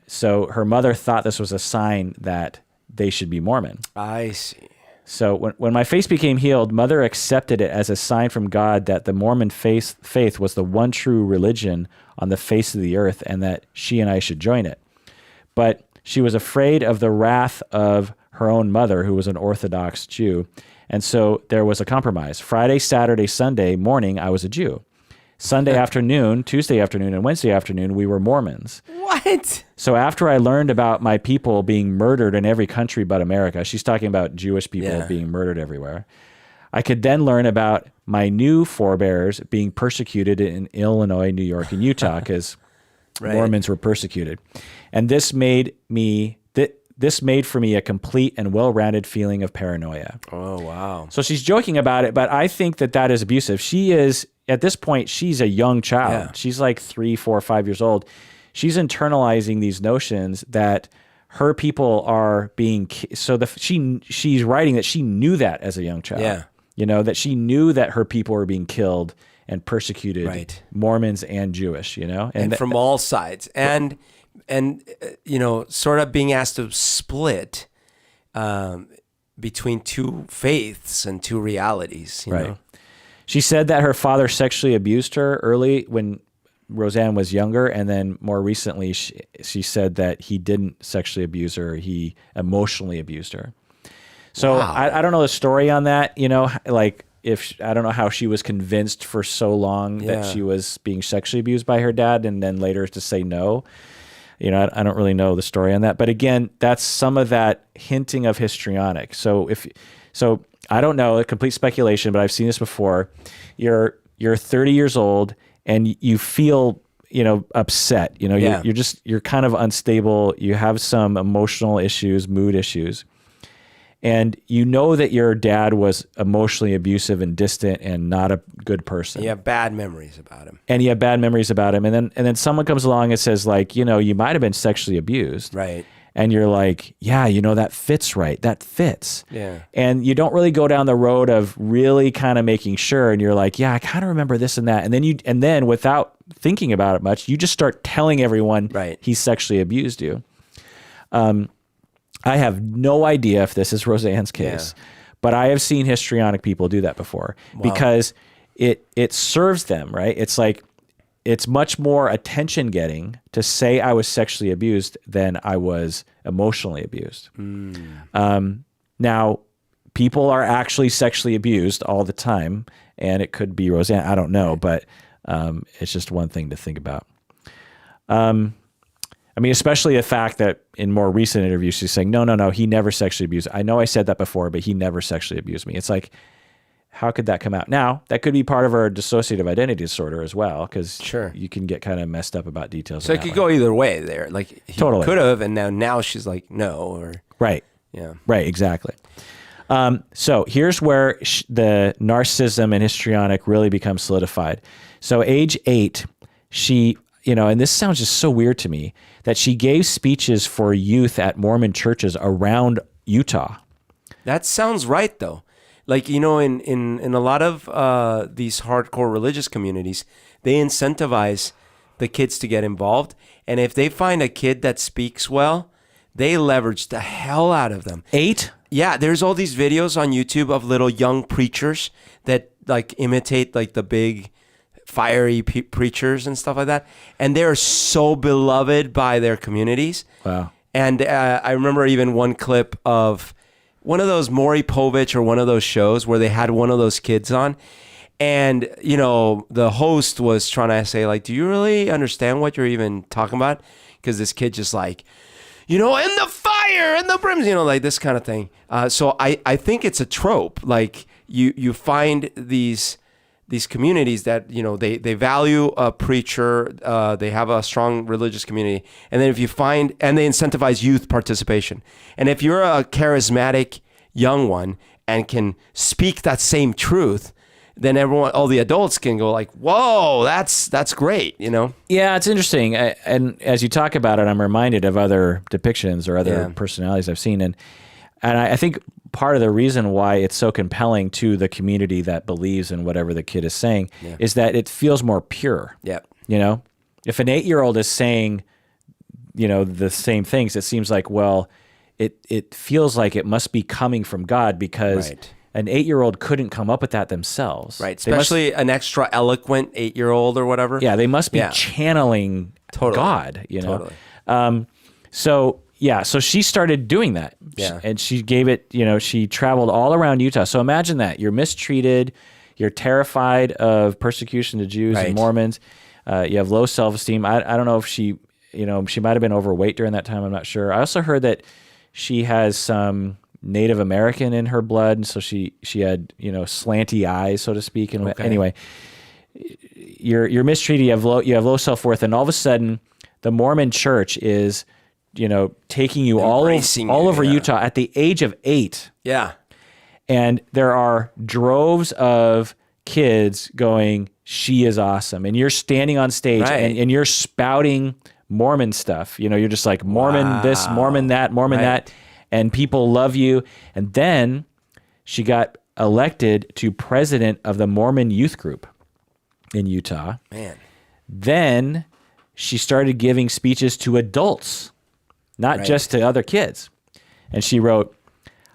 So her mother thought this was a sign that they should be Mormon. I see. So when my face became healed, Mother accepted it as a sign from God that the Mormon faith was the one true religion on the face of the earth, and that she and I should join it. But she was afraid of the wrath of her own mother, who was an Orthodox Jew. And so there was a compromise. Friday, Saturday, Sunday morning, I was a Jew. Sunday afternoon, Tuesday afternoon, and Wednesday afternoon, we were Mormons. What? So after I learned about my people being murdered in every country but America, she's talking about Jewish people being murdered everywhere, I could then learn about my new forebears being persecuted in Illinois, New York, and Utah, because Mormons were persecuted. And this made for me a complete and well-rounded feeling of paranoia. Oh, wow. So she's joking about it, but I think that is abusive. She is, at this point, she's a young child. Yeah. She's like 3, 4, 5 years old. She's internalizing these notions that her people are being, she's writing that she knew that as a young child. Yeah. That she knew that her people were being killed and persecuted, Mormons and Jewish, and from all sides. And sort of being asked to split between two faiths and two realities, you know? She said that her father sexually abused her early when Roseanne was younger, and then more recently she said that he didn't sexually abuse her, he emotionally abused her. So I don't know the story on that, like I don't know how she was convinced for so long that she was being sexually abused by her dad, and then later to say no. I don't really know the story on that. But again, that's some of that hinting of histrionic. So I don't know, a complete speculation, but I've seen this before. You're 30 years old and you feel, upset. You're kind of unstable. You have some emotional issues, mood issues. And you know that your dad was emotionally abusive and distant and not a good person. You have bad memories about him. And then someone comes along and says, like, you might have been sexually abused. Right. And you're like, yeah, that fits right. That fits. Yeah. And you don't really go down the road of really kind of making sure. And you're like, yeah, I kind of remember this and that. And then without thinking about it much, you just start telling everyone he sexually abused you. I have no idea if this is Roseanne's case, but I have seen histrionic people do that before because it serves them, right? It's like, it's much more attention getting to say I was sexually abused than I was emotionally abused. Now, people are actually sexually abused all the time, and it could be Roseanne. I don't know, but it's just one thing to think about. Especially the fact that in more recent interviews, she's saying, no, he never sexually abused. I know I said that before, but he never sexually abused me. It's like, how could that come out? Now, that could be part of our dissociative identity disorder as well, because you can get kind of messed up about details. So it could go either way there. Like, he could have, and now she's like, no. Or Right. Yeah. Right, exactly. So here's where the narcissism and histrionic really become solidified. So age 8, she... and this sounds just so weird to me, that she gave speeches for youth at Mormon churches around Utah. That sounds right, though. Like, in a lot of these hardcore religious communities, they incentivize the kids to get involved. And if they find a kid that speaks well, they leverage the hell out of them. 8? Yeah, there's all these videos on YouTube of little young preachers that, like, imitate, like, the big fiery preachers and stuff like that. And they're so beloved by their communities. Wow. And I remember even one clip of one of those Maury Povich or one of those shows where they had one of those kids on. And, you know, the host was trying to say, like, do you really understand what you're even talking about? Because this kid just like, you know, and the fire and the brims, you know, like this kind of thing. So I think it's a trope. Like you find these communities that, you know, they value a preacher, they have a strong religious community. And then if you find, and they incentivize youth participation. And if you're a charismatic young one and can speak that same truth, then all the adults can go like, whoa, that's great, you know? Yeah, it's interesting. And as you talk about it, I'm reminded of other depictions or other personalities I've seen. And I think part of the reason why it's so compelling to the community that believes in whatever the kid is saying is that it feels more pure. Yeah. You know, if an 8-year-old is saying, you know, the same things, it seems like, well, it feels like it must be coming from God because an 8-year-old couldn't come up with that themselves. Right. Especially an extra eloquent 8-year-old or whatever. Yeah. They must be channeling God, you know? So she started doing that. Yeah. And she gave it, you know, she traveled all around Utah. So imagine that. You're mistreated. You're terrified of persecution to Jews and Mormons. You have low self-esteem. I don't know if she, you know, she might have been overweight during that time. I'm not sure. I also heard that she has some Native American in her blood. And so she had, you know, slanty eyes, so to speak. And anyway, you're mistreated. You have low self-worth. And all of a sudden, the Mormon church is, you know, taking you all over Utah at the age of 8. Yeah. And there are droves of kids going, she is awesome. And you're standing on stage and you're spouting Mormon stuff. You know, you're just like Mormon this, Mormon that, Mormon that. And people love you. And then she got elected to president of the Mormon youth group in Utah. Man. Then she started giving speeches to adults, not just to other kids. And she wrote,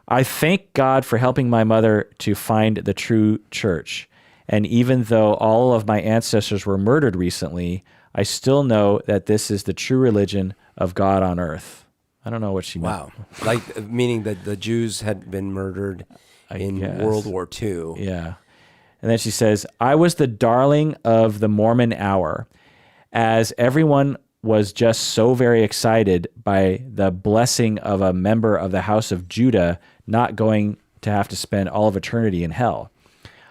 I thank God for helping my mother to find the true church. And even though all of my ancestors were murdered recently, I still know that this is the true religion of God on earth. I don't know what she meant. Wow. Like, meaning that the Jews had been murdered in World War II. Yeah. And then she says, I was the darling of the Mormon hour, as everyone was just so very excited by the blessing of a member of the House of Judah not going to have to spend all of eternity in hell.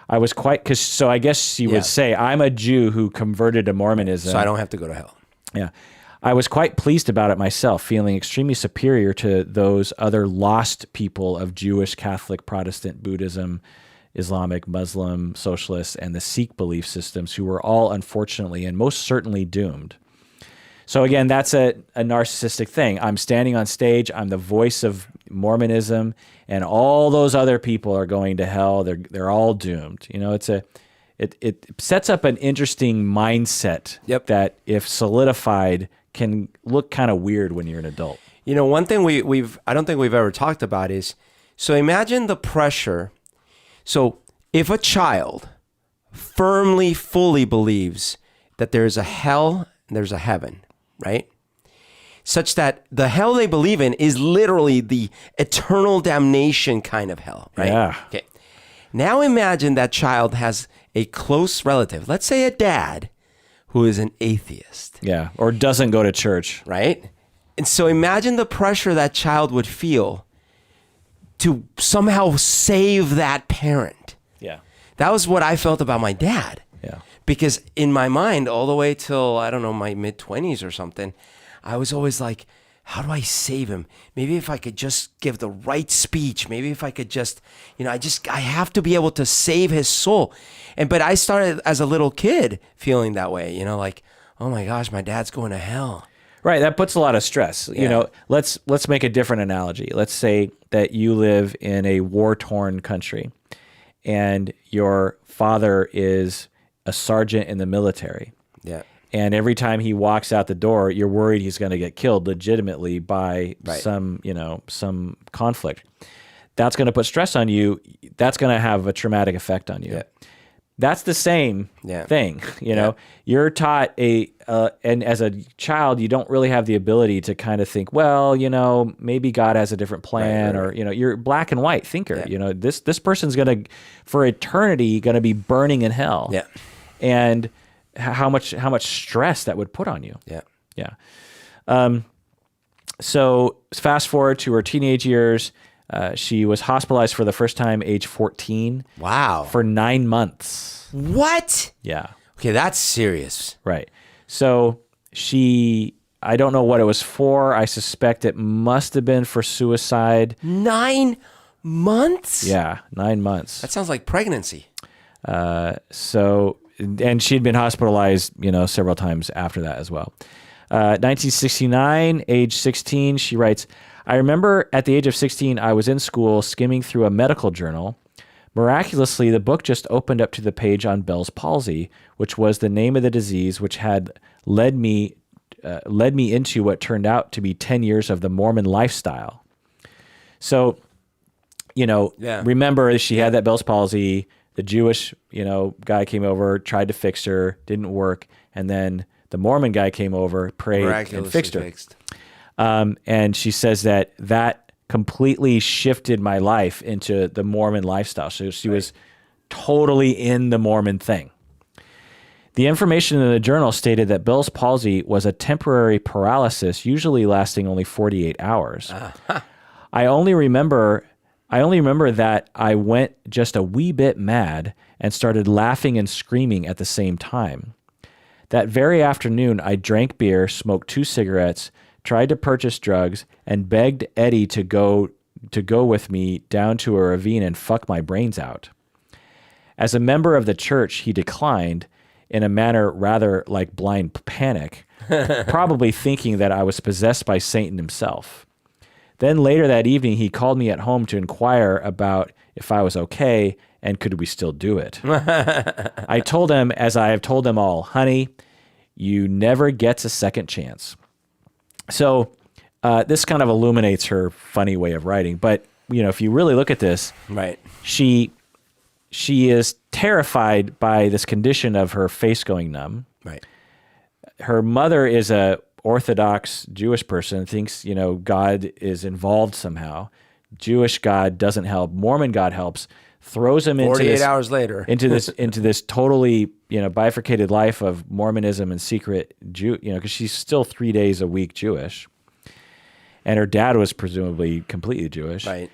I was so I guess she would say, I'm a Jew who converted to Mormonism. So I don't have to go to hell. Yeah. I was quite pleased about it myself, feeling extremely superior to those other lost people of Jewish, Catholic, Protestant, Buddhism, Islamic, Muslim, socialists, and the Sikh belief systems who were all unfortunately and most certainly doomed. So again, that's a narcissistic thing. I'm standing on stage, I'm the voice of Mormonism, and all those other people are going to hell. They're all doomed. You know, it sets up an interesting mindset that, if solidified, can look kind of weird when you're an adult. You know, one thing I don't think we've ever talked about is, so imagine the pressure. So if a child firmly, fully believes that there's a hell and there's a heaven, right? Such that the hell they believe in is literally the eternal damnation kind of hell, right? Yeah. Okay. Now imagine that child has a close relative, let's say a dad, who is an atheist. Yeah, or doesn't go to church. Right? And so imagine the pressure that child would feel to somehow save that parent. Yeah. That was what I felt about my dad. Yeah. Because in my mind, all the way till, I don't know, my mid-20s or something, I was always like, how do I save him? Maybe if I could just give the right speech. Maybe if I could just, you know, I have to be able to save his soul. But I started as a little kid feeling that way, you know, like, oh my gosh, my dad's going to hell. Right. That puts a lot of stress. You know, let's make a different analogy. Let's say that you live in a war-torn country and your father is a sergeant in the military. Yeah. And every time he walks out the door, you're worried he's going to get killed legitimately by some conflict. That's going to put stress on you. That's going to have a traumatic effect on you. Yeah. That's the same thing. You know, you're taught and as a child, you don't really have the ability to kind of think, well, you know, maybe God has a different plan, or, you know, you're a black and white thinker. You know, this person's going to, for eternity, going to be burning in hell. Yeah. And how much stress that would put on you. Yeah. Yeah. So fast forward to her teenage years. She was hospitalized for the first time age 14. Wow. For 9 months. What? Yeah. Okay, that's serious. Right. So I don't know what it was for. I suspect it must have been for suicide. 9 months? Yeah, 9 months. That sounds like pregnancy. And she'd been hospitalized, you know, several times after that as well. 1969, age 16, she writes, I remember at the age of 16, I was in school skimming through a medical journal. Miraculously, the book just opened up to the page on Bell's palsy, which was the name of the disease which had led me into what turned out to be 10 years of the Mormon lifestyle. So, you know, remember she had that Bell's palsy. The Jewish, you know, guy came over, tried to fix her, didn't work, and then the Mormon guy came over, prayed, and fixed her. And she says that completely shifted my life into the Mormon lifestyle. So she was totally in the Mormon thing. The information in the journal stated that Bell's palsy was a temporary paralysis, usually lasting only 48 hours. I only remember that I went just a wee bit mad and started laughing and screaming at the same time. That very afternoon, I drank beer, smoked 2 cigarettes, tried to purchase drugs, and begged Eddie to go with me down to a ravine and fuck my brains out. As a member of the church, he declined in a manner rather like blind panic, probably thinking that I was possessed by Satan himself. Then later that evening, he called me at home to inquire about if I was okay and could we still do it. I told him, as I have told them all, honey, you never gets a second chance. So this kind of illuminates her funny way of writing. But, you know, if you really look at this, she is terrified by this condition of her face going numb. Right. Her mother is a Orthodox Jewish person, thinks, you know, God is involved somehow. Jewish God doesn't help. Mormon God helps. Throws him into 48 hours later into this totally, you know, bifurcated life of Mormonism and secret Jew, you know, because she's still 3 days a week Jewish, and her dad was presumably completely Jewish. Right.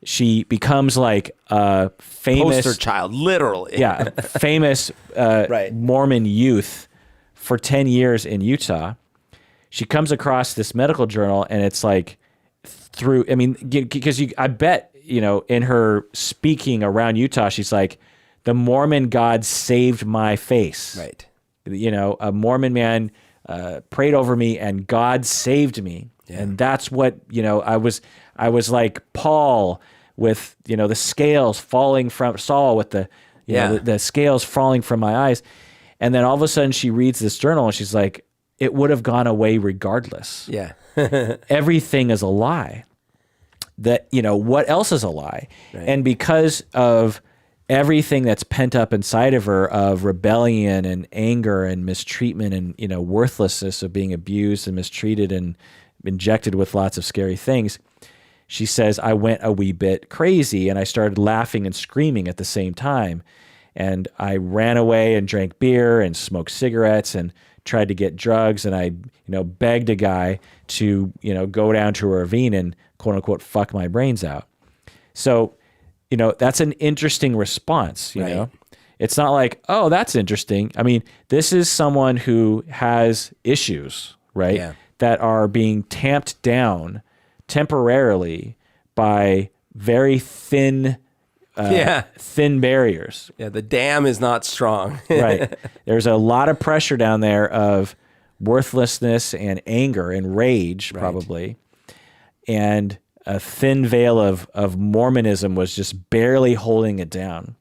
She becomes like a famous poster child, literally. Yeah, famous Mormon youth for 10 years in Utah. She comes across this medical journal, and it's like because I bet, you know, in her speaking around Utah, she's like, the Mormon God saved my face. Right. You know, a Mormon man prayed over me and God saved me. Yeah. And that's what, you know, I was like Paul with, you know, the scales falling from Saul with the, you know, the scales falling from my eyes. And then all of a sudden she reads this journal and she's like, it would have gone away regardless. Yeah. Everything is a lie. That, you know, what else is a lie? Right. And because of everything that's pent up inside of her of rebellion and anger and mistreatment and, you know, worthlessness of being abused and mistreated and injected with lots of scary things, she says, I went a wee bit crazy and I started laughing and screaming at the same time. And I ran away and drank beer and smoked cigarettes and tried to get drugs. And I, you know, begged a guy to, you know, go down to a ravine and quote unquote, fuck my brains out. So, you know, that's an interesting response, you know? It's not like, oh, that's interesting. I mean, this is someone who has issues, right? Yeah. That are being tamped down temporarily by very thin barriers. Yeah, the dam is not strong. Right. There's a lot of pressure down there of worthlessness and anger and rage, probably. And a thin veil of Mormonism was just barely holding it down.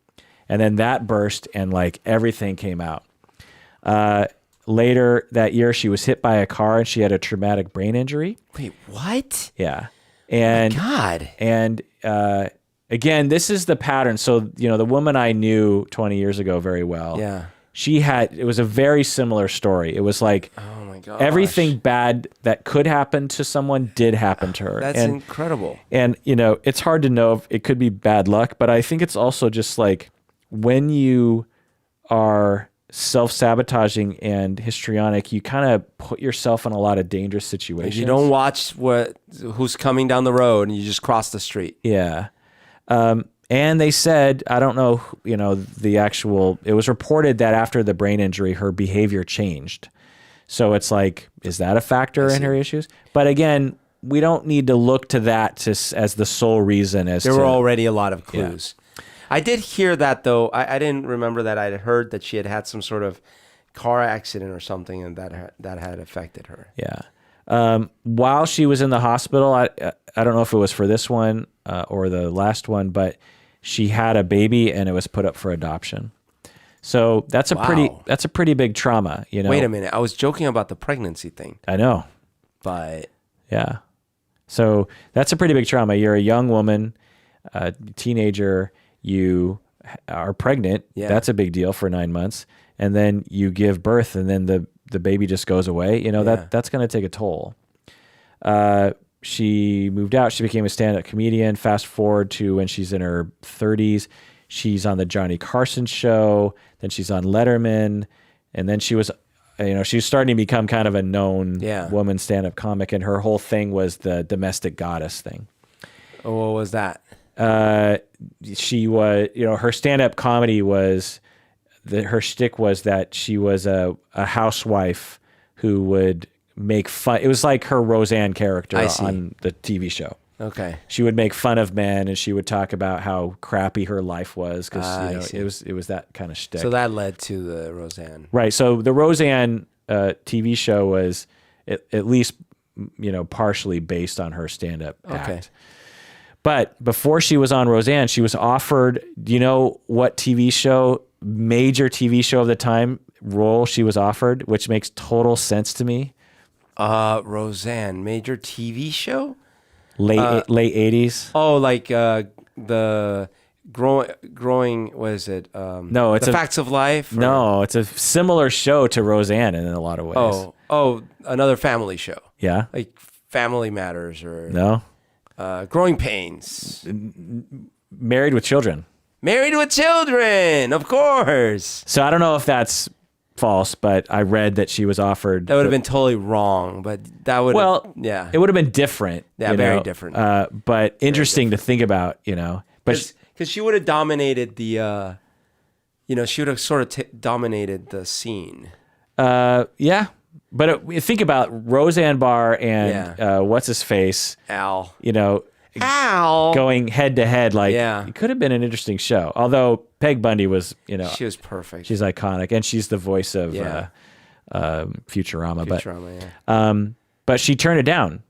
And then that burst and like everything came out. Later that year, she was hit by a car and she had a traumatic brain injury. Wait, what? Yeah. And oh my God. And again, this is the pattern. So, the woman I knew 20 years ago very well. Yeah. It was a very similar story. It was like, oh my gosh, everything bad that could happen to someone did happen to her. That's incredible. And, it's hard to know if it could be bad luck, but I think it's also just like when you are self-sabotaging and histrionic, you kind of put yourself in a lot of dangerous situations. You don't watch who's coming down the road and you just cross the street. Yeah. And they said, I don't know, it was reported that after the brain injury, her behavior changed. So it's like, is that a factor in her issues? But again, we don't need to look to that as the sole reason. There were already a lot of clues. Yeah. I did hear that, though. I didn't remember that. I had heard that she had some sort of car accident or something, and that had affected her. Yeah. While she was in the hospital, I don't know if it was for this one or the last one, but she had a baby and it was put up for adoption. So that's a pretty big trauma, Wait a minute. I was joking about the pregnancy thing. I know. But yeah. So that's a pretty big trauma. You're a young woman, a teenager, you are pregnant. Yeah. That's a big deal for 9 months. And then you give birth and then the baby just goes away. That's going to take a toll. She moved out. She became a stand-up comedian. Fast forward to when she's in her 30s. She's on the Johnny Carson show. Then she's on Letterman. And then she was, she was starting to become kind of a known woman stand-up comic. And her whole thing was the domestic goddess thing. Oh, what was that? She was, her stand-up comedy was, her shtick was that she was a housewife who would make fun. It was like her Roseanne character on the TV show. Okay. She would make fun of men and she would talk about how crappy her life was because it was that kind of shtick. So that led to the Roseanne. Right. So the Roseanne TV show was at least partially based on her stand-up act. But before she was on Roseanne, she was offered, what major TV show of the time role she was offered, which makes total sense to me. Roseanne, major TV show? Late 80s. Oh, like the growing, what is it? No, it's The Facts of Life? Or? No, it's a similar show to Roseanne in a lot of ways. Oh, another family show. Yeah. Like Family Matters or... No. Growing Pains. Married with Children. Married with Children, of course. So I don't know if that's false, but I read that she was offered. That would have been totally wrong, but that would it would have been different. Yeah, very different. But interesting to think about, But because she would have dominated the, she would have sort of dominated the scene. Yeah. But think about Roseanne Barr and what's his face, Al. Al going head to head. It could have been an interesting show. Although Peg Bundy was, she was perfect. She's iconic, and she's the voice of Futurama. But she turned it down,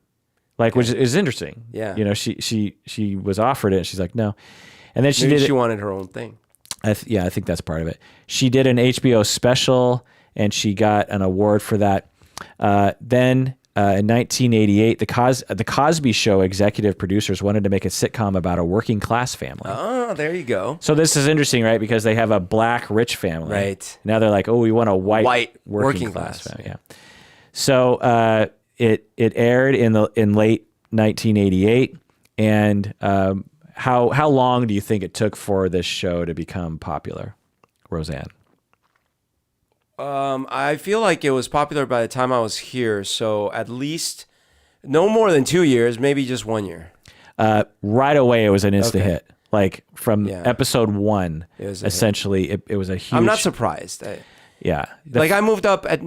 which is interesting. Yeah. She was offered it, and she's like, no. And then she wanted her own thing. I think that's part of it. She did an HBO special, and she got an award for that. Then in 1988, the Cosby Show executive producers wanted to make a sitcom about a working class family. Oh, there you go. So this is interesting, right? Because they have a black rich family. Right. Now they're like, oh, we want a white working class family. Yeah. So it aired in late 1988, and how long do you think it took for this show to become popular, Roseanne? I feel like it was popular by the time I was here, so at least no more than 2 years, maybe just 1 year. Right away, it was an instant hit. From episode one, it was it was a huge... I'm not surprised. I moved up at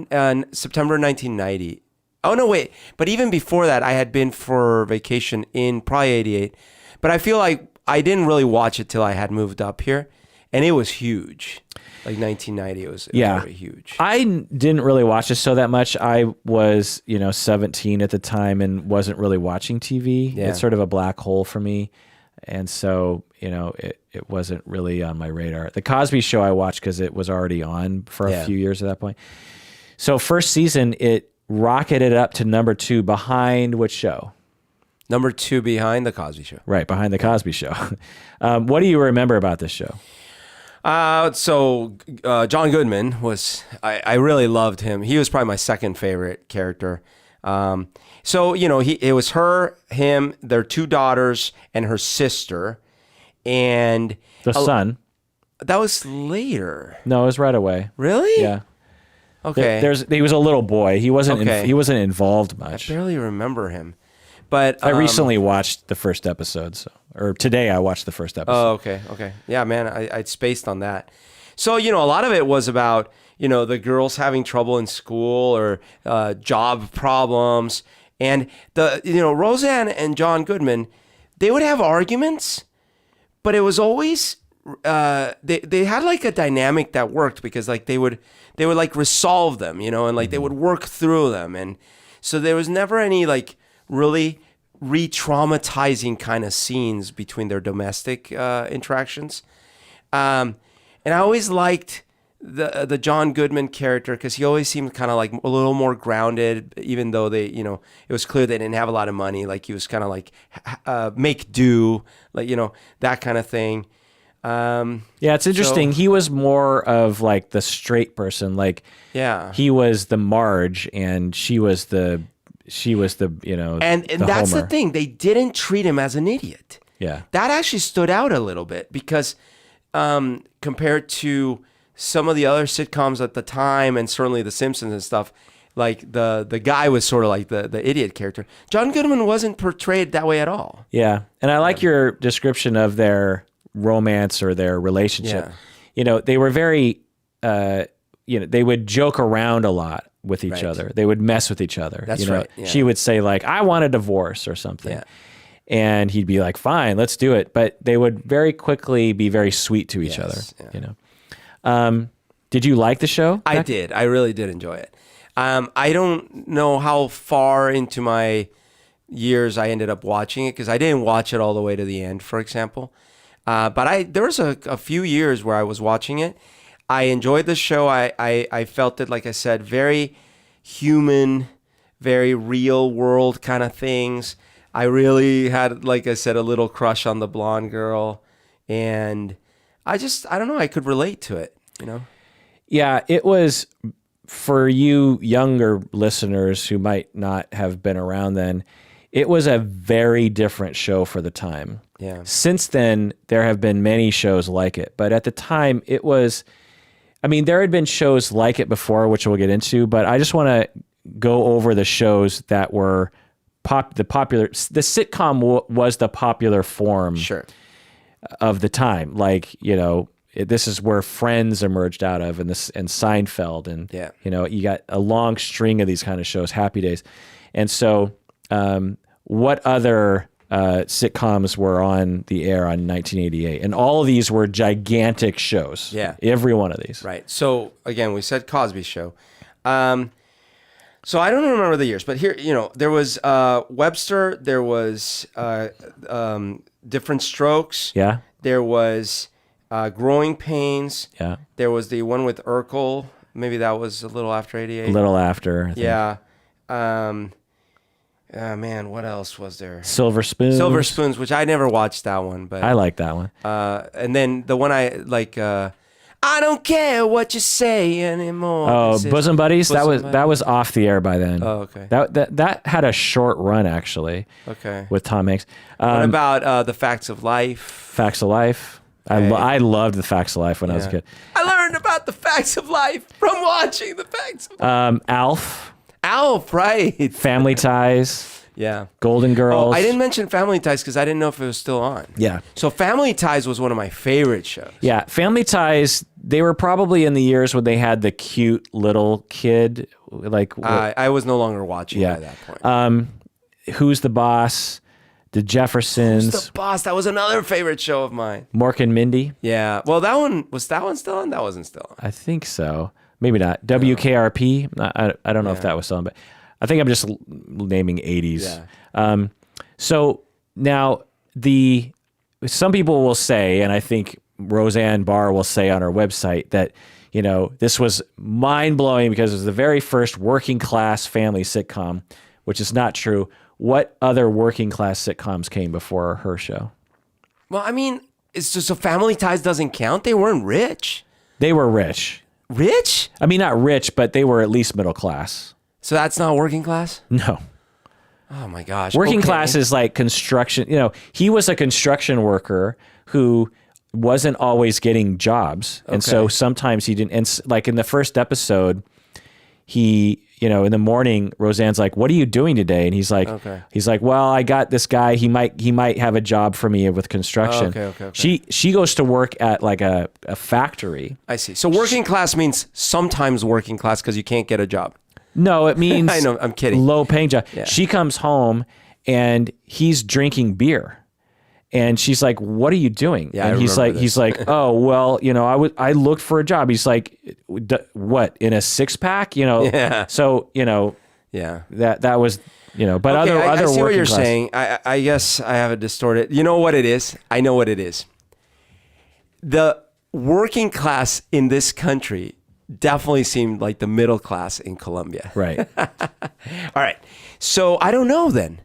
September 1990. Oh, no, wait. But even before that, I had been for vacation in probably 88. But I feel like I didn't really watch it till I had moved up here, and it was huge. 1990, it was very huge. I didn't really watch the show that much. I was, 17 at the time and wasn't really watching TV. Yeah. It's sort of a black hole for me. And so, it wasn't really on my radar. The Cosby Show I watched because it was already on for a few years at that point. So first season, it rocketed up to number 2 behind which show? Number 2 behind The Cosby Show. Right, behind The Cosby Show. What do you remember about this show? So John Goodman was, I really loved him. He was probably my second favorite character. So, it was her, him, their 2 daughters, and her sister. And the son. That was later. No, it was right away. Really? Yeah. Okay. He was a little boy. He wasn't he wasn't involved much. I barely remember him. But I recently watched the first episode, or today I watched the first episode. Oh, okay. Yeah, man, I spaced on that. So, a lot of it was about, the girls having trouble in school or job problems. And Roseanne and John Goodman, they would have arguments, but it was always they had like a dynamic that worked because like they would like resolve them, and like they would work through them. And so there was never any like really re-traumatizing kind of scenes between their domestic interactions. And I always liked the John Goodman character because he always seemed kind of like a little more grounded, even though they, it was clear they didn't have a lot of money. Like he was kind of like make do, like, that kind of thing. Yeah, it's interesting. He was more of like the straight person. Like, yeah, he was the Marge and she was the and that's Homer. the thing. They didn't treat him as an idiot. Yeah, that actually stood out a little bit because compared to some of the other sitcoms at the time, and certainly The Simpsons and stuff, like the guy was sort of like the idiot character. John Goodman wasn't portrayed that way at all. Yeah, and I like your description of their romance or their relationship. Yeah. They were very, they would joke around a lot with each other. They would mess with each other. That's right. Yeah. She would say like, I want a divorce or something. Yeah. And he'd be like, fine, let's do it. But they would very quickly be very sweet to each other. Yeah. Did you like the show? I did. I really did enjoy it. I don't know how far into my years I ended up watching it because I didn't watch it all the way to the end, for example. But there was a few years where I was watching it. I enjoyed the show. I felt it, like I said, very human, very real world kind of things. I really had, like I said, a little crush on the blonde girl. And I don't know, I could relate to it, Yeah, it was, for you younger listeners who might not have been around then, it was a very different show for the time. Yeah. Since then, there have been many shows like it. But at the time, it was, there had been shows like it before, which we'll get into, but I just want to go over the shows that were the sitcom was the popular form of the time. Like, this is where Friends emerged out of, and Seinfeld, and you got a long string of these kind of shows, Happy Days. And so what other sitcoms were on the air on 1988? And all of these were gigantic shows. Yeah. Every one of these. Right. So again, we said Cosby Show. So I don't remember the years, but here, there was Webster, there was Different Strokes. Yeah. There was Growing Pains. Yeah. There was the one with Urkel. Maybe that was a little after 88. A little after, I think. Yeah. Man, what else was there? Silver Spoons, which I never watched that one, but I like that one. And then the one I like, I don't care what you say anymore. Oh, Bosom Buddies. That was off the air by then. Oh, okay. That had a short run actually. Okay. With Tom Hanks. What about The Facts of Life? Facts of Life. Okay. I loved The Facts of Life when I was a kid. I learned about the facts of life from watching The Facts of Life. Alf, right. Family Ties. Yeah. Golden Girls. Oh, I didn't mention Family Ties because I didn't know if it was still on. Yeah. So Family Ties was one of my favorite shows. Yeah. Family Ties, they were probably in the years when they had the cute little kid. Like I was no longer watching by that point. Who's the Boss? The Jeffersons. Who's the Boss? That was another favorite show of mine. Mork and Mindy. Yeah. Well, was that one still on? That wasn't still on. I think so. Maybe not. WKRP. I don't know if that was still on, but I think I'm just naming 80s. Yeah. So now some people will say, and I think Roseanne Barr will say on her website that, this was mind blowing because it was the very first working class family sitcom, which is not true. what other working class sitcoms came before her show? Well, I mean, it's just so Family Ties doesn't count. They weren't rich. They were rich. Rich? I mean, not rich, but they were at least middle class. So that's not working class? No. Oh my gosh. Working class is like construction. You know, he was a construction worker who wasn't always getting jobs. And so sometimes he didn't. And like in the first episode, he, you know, in the morning, Roseanne's like, "What are you doing today?" And he's like, "Well, I got this guy. He might have a job for me with construction." She goes to work at like a factory. I see. So working class means sometimes working class because you can't get a job. No, it means I know, I'm kidding. Low paying job. Yeah. She comes home and he's drinking beer. And she's like, "What are you doing?" Yeah, and he's like, "Oh, well, you know, I looked for a job." He's like, "What, in a 6-pack?" You know. Yeah. So, you know, that was, you know, but other I see what you're class. saying. I guess I have it distorted. You know what it is? I know what it is. The working class in this country definitely seemed like the middle class in Colombia. Right. All right. So I don't know then.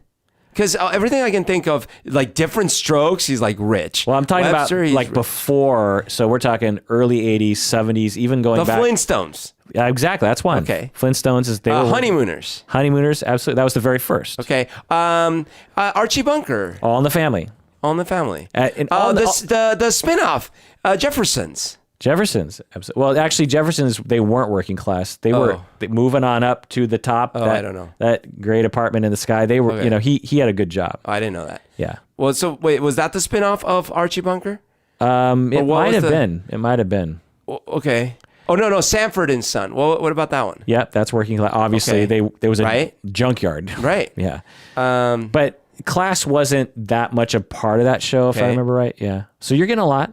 Because everything I can think of, like Different Strokes, he's like rich. Well, I'm talking about like before. So we're talking early 80s, 70s, even going back. The Flintstones. Yeah, exactly. That's one. Okay. Flintstones is they were Honeymooners. Honeymooners, absolutely. That was the very first. Okay. Archie Bunker. All in the Family. All in the Family. The spinoff, Jeffersons. Jeffersons. Well, actually, Jeffersons, they weren't working class. They were moving on up to the top. I don't know. That great apartment in the sky. They were, you know, he had a good job. Oh, I didn't know that. Yeah. Well, so wait, was that the spinoff of Archie Bunker? It might have been. It might have been. Okay. Oh, no, Sanford and Son. Well, what about that one? Yep, that's working class. Obviously, there was a junkyard. Right. Yeah. But class wasn't that much a part of that show, if I remember right. Yeah. So you're getting a lot.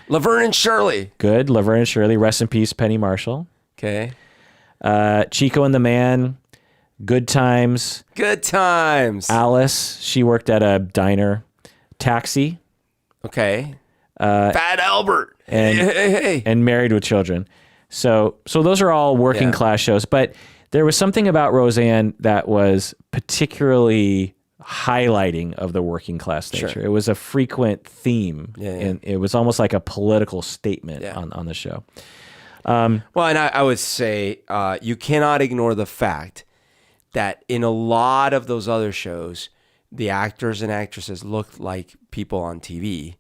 Laverne and Shirley. Good. Laverne and Shirley. Rest in peace, Penny Marshall. Okay. Chico and the Man. Good Times. Good Times. Alice. She worked at a diner. Taxi. Okay. Fat Albert. And Married with Children. So those are all working class shows. But there was something about Roseanne that was particularly highlighting of the working class nature. Sure. It was a frequent theme, and it was almost like a political statement on the show. Well, and I would say you cannot ignore the fact that in a lot of those other shows, the actors and actresses looked like people on TV,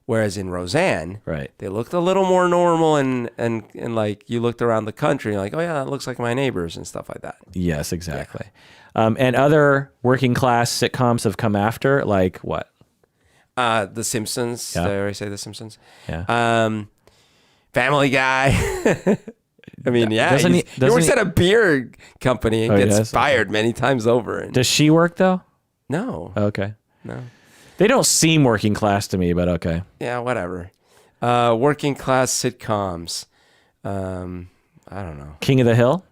whereas in Roseanne, they looked a little more normal and like you looked around the country and you're like, oh yeah, that looks like my neighbors and stuff like that. Yes, exactly. Yeah. And other working class sitcoms have come after, like what? The Simpsons. Did I already say The Simpsons? Yeah. Family Guy. I mean, he works at a beer company and gets fired many times over. Does she work though? No. Okay. No. They don't seem working class to me, but okay. Yeah, whatever. Working class sitcoms. I don't know. King of the Hill?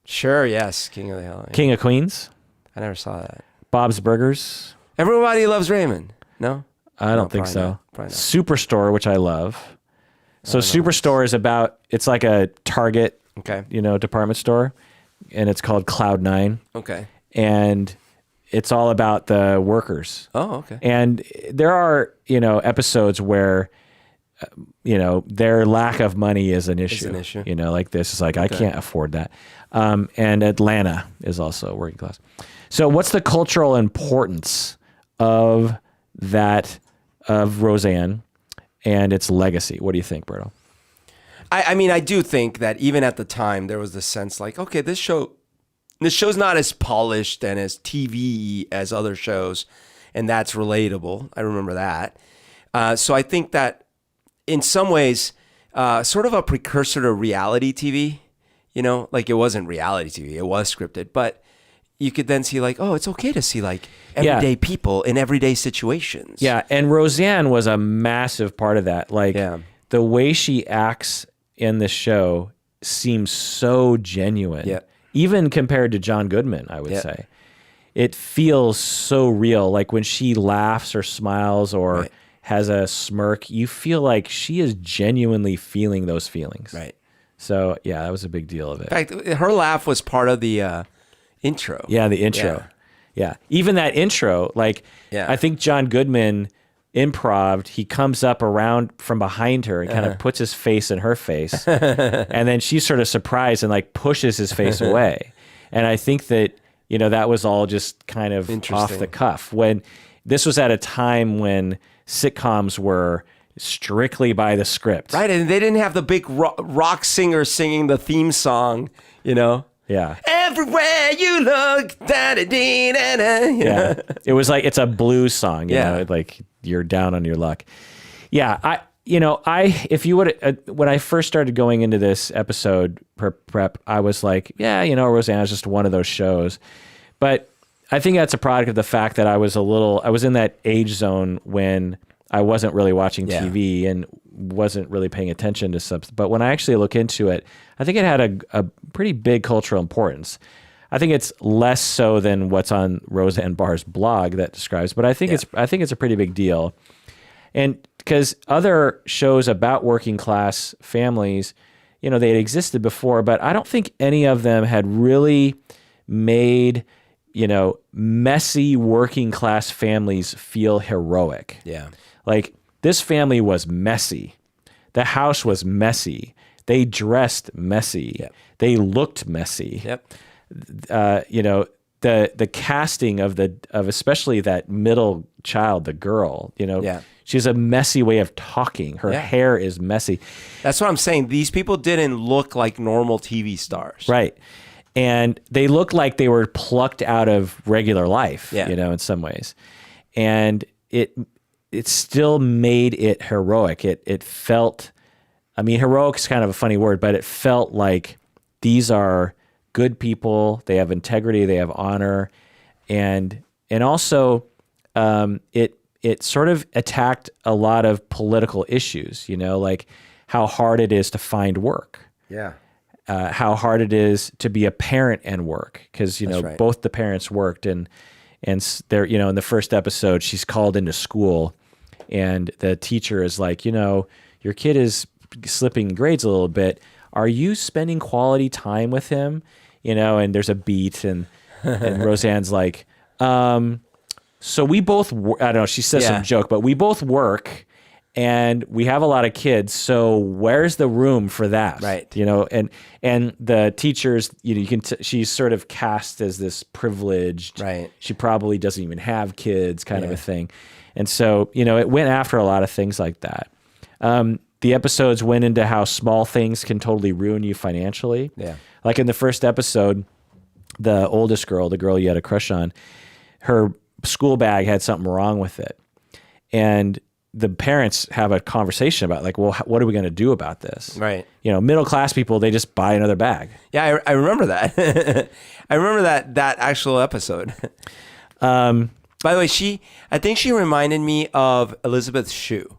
Sure, yes. King of the Hill. Yeah. King of Queens? I never saw that. Bob's Burgers? Everybody Loves Raymond. No? I don't think so. Probably not. Superstore, which I love. So Superstore is about, it's like a Target, department store, and it's called Cloud9. Okay. And it's all about the workers. Oh, okay. And there are, episodes where, their lack of money is an issue. It's an issue. Like this is like, I can't afford that. And Atlanta is also working class. So what's the cultural importance of Roseanne and its legacy? What do you think, Berto? I mean, I do think that even at the time, there was this sense like, okay, this show's not as polished and as TV as other shows, and that's relatable. I remember that. So I think that in some ways, sort of a precursor to reality TV, like it wasn't reality TV, it was scripted, but you could then see like, oh, it's okay to see like everyday people in everyday situations. Yeah, and Roseanne was a massive part of that. Like the way she acts in the show seems so genuine. Yeah. Even compared to John Goodman, I would say. It feels so real. Like when she laughs or smiles or has a smirk, you feel like she is genuinely feeling those feelings. Right. So, that was a big deal of it. In fact, her laugh was part of the intro. Yeah, the intro. Yeah. Even that intro, like, I think John Goodman improv'd, he comes up around from behind her and kind of puts his face in her face. And then she's sort of surprised and like pushes his face away. And I think that, you know, that was all just kind of off the cuff. When this was at a time when sitcoms were strictly by the script. Right. And they didn't have the big rock singer singing the theme song, you know? Yeah. Everywhere you look, da-da-dee-da-da. Yeah. It was like, it's a blues song, you know, like you're down on your luck. Yeah. If you would, when I first started going into this episode prep, I was like, yeah, you know, Roseanne is just one of those shows. But I think that's a product of the fact that I was in that age zone when I wasn't really watching TV and wasn't really paying attention to stuff. But when I actually look into it, I think it had a pretty big cultural importance. I think it's less so than what's on Roseanne Barr's blog that describes, but I think it's a pretty big deal. And because other shows about working class families, you know, they had existed before, but I don't think any of them had really made, you know, messy working class families feel heroic. Yeah. Like, this family was messy. The house was messy. They dressed messy. Yep. They looked messy. Yep. You know, the casting of especially that middle child, the girl, you know, she has a messy way of talking. Her hair is messy. That's what I'm saying. These people didn't look like normal TV stars. Right. And they looked like they were plucked out of regular life, you know, in some ways. And it still made it heroic. It felt, I mean, heroic is kind of a funny word, but it felt like these are good people. They have integrity. They have honor. And also it sort of attacked a lot of political issues, you know, like how hard it is to find work. Yeah. How hard it is to be a parent and work. Because, you know, both the parents worked and they're, you know, in the first episode, she's called into school and the teacher is like, you know, your kid is slipping grades a little bit. Are you spending quality time with him? You know, and there's a beat and Roseanne's like, so we both, I don't know, she says some joke, but we both work and we have a lot of kids. So where's the room for that? Right. You know, and the teachers, you know, she's sort of cast as this privileged, right. She probably doesn't even have kids kind of a thing. And so, you know, it went after a lot of things like that. The episodes went into how small things can totally ruin you financially. Yeah. Like in the first episode, the oldest girl, the girl you had a crush on, her school bag had something wrong with it. And the parents have a conversation about like, well, what are we going to do about this? Right. You know, middle class people, they just buy another bag. Yeah, I remember that. I remember that actual episode. By the way, I think she reminded me of Elizabeth Shue.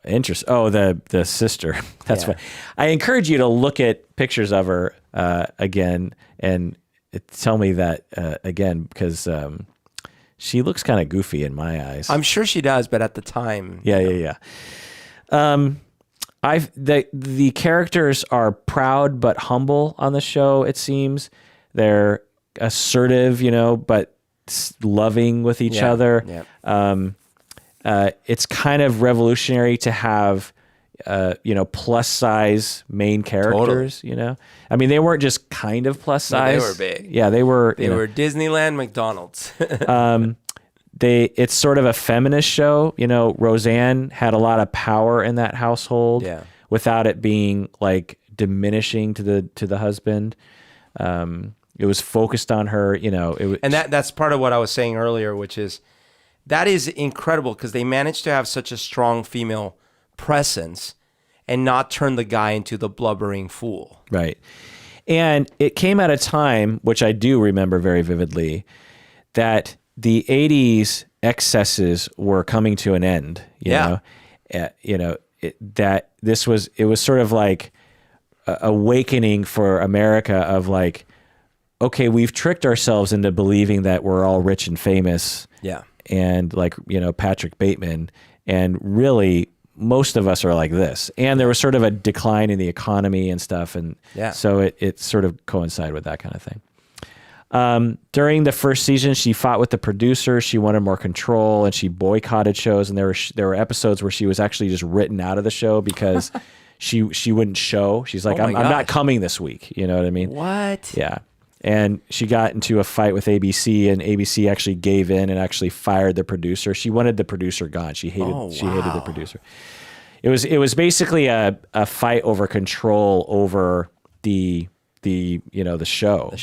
Interesting. Oh, the sister. That's fine. I encourage you to look at pictures of her again and tell me that again because she looks kind of goofy in my eyes. I'm sure she does, but at the time, yeah. The characters are proud but humble on the show. It seems they're assertive, you know, but loving with each other. Yeah. It's kind of revolutionary to have, you know, plus size main characters, you know, I mean, they weren't just kind of plus size. No, they were big. Yeah, they were Disneyland McDonald's. It's sort of a feminist show. You know, Roseanne had a lot of power in that household without it being like diminishing to the husband. It was focused on her, you know, and that's part of what I was saying earlier, which is, that is incredible because they managed to have such a strong female presence and not turn the guy into the blubbering fool. Right. And it came at a time, which I do remember very vividly, that the 80s excesses were coming to an end, you know, that it was sort of like a awakening for America of like, okay, we've tricked ourselves into believing that we're all rich and famous. Yeah. And like, you know, Patrick Bateman, and really most of us are like this. And there was sort of a decline in the economy and stuff. And so it sort of coincided with that kind of thing. During the first season, she fought with the producer. She wanted more control, and she boycotted shows. And there were episodes where she was actually just written out of the show because she wouldn't show. She's like, I'm not coming this week. You know what I mean? What? Yeah. And she got into a fight with ABC, and ABC actually gave in and actually fired the producer. She wanted the producer gone. She hated the producer. It was basically a fight over control over the show.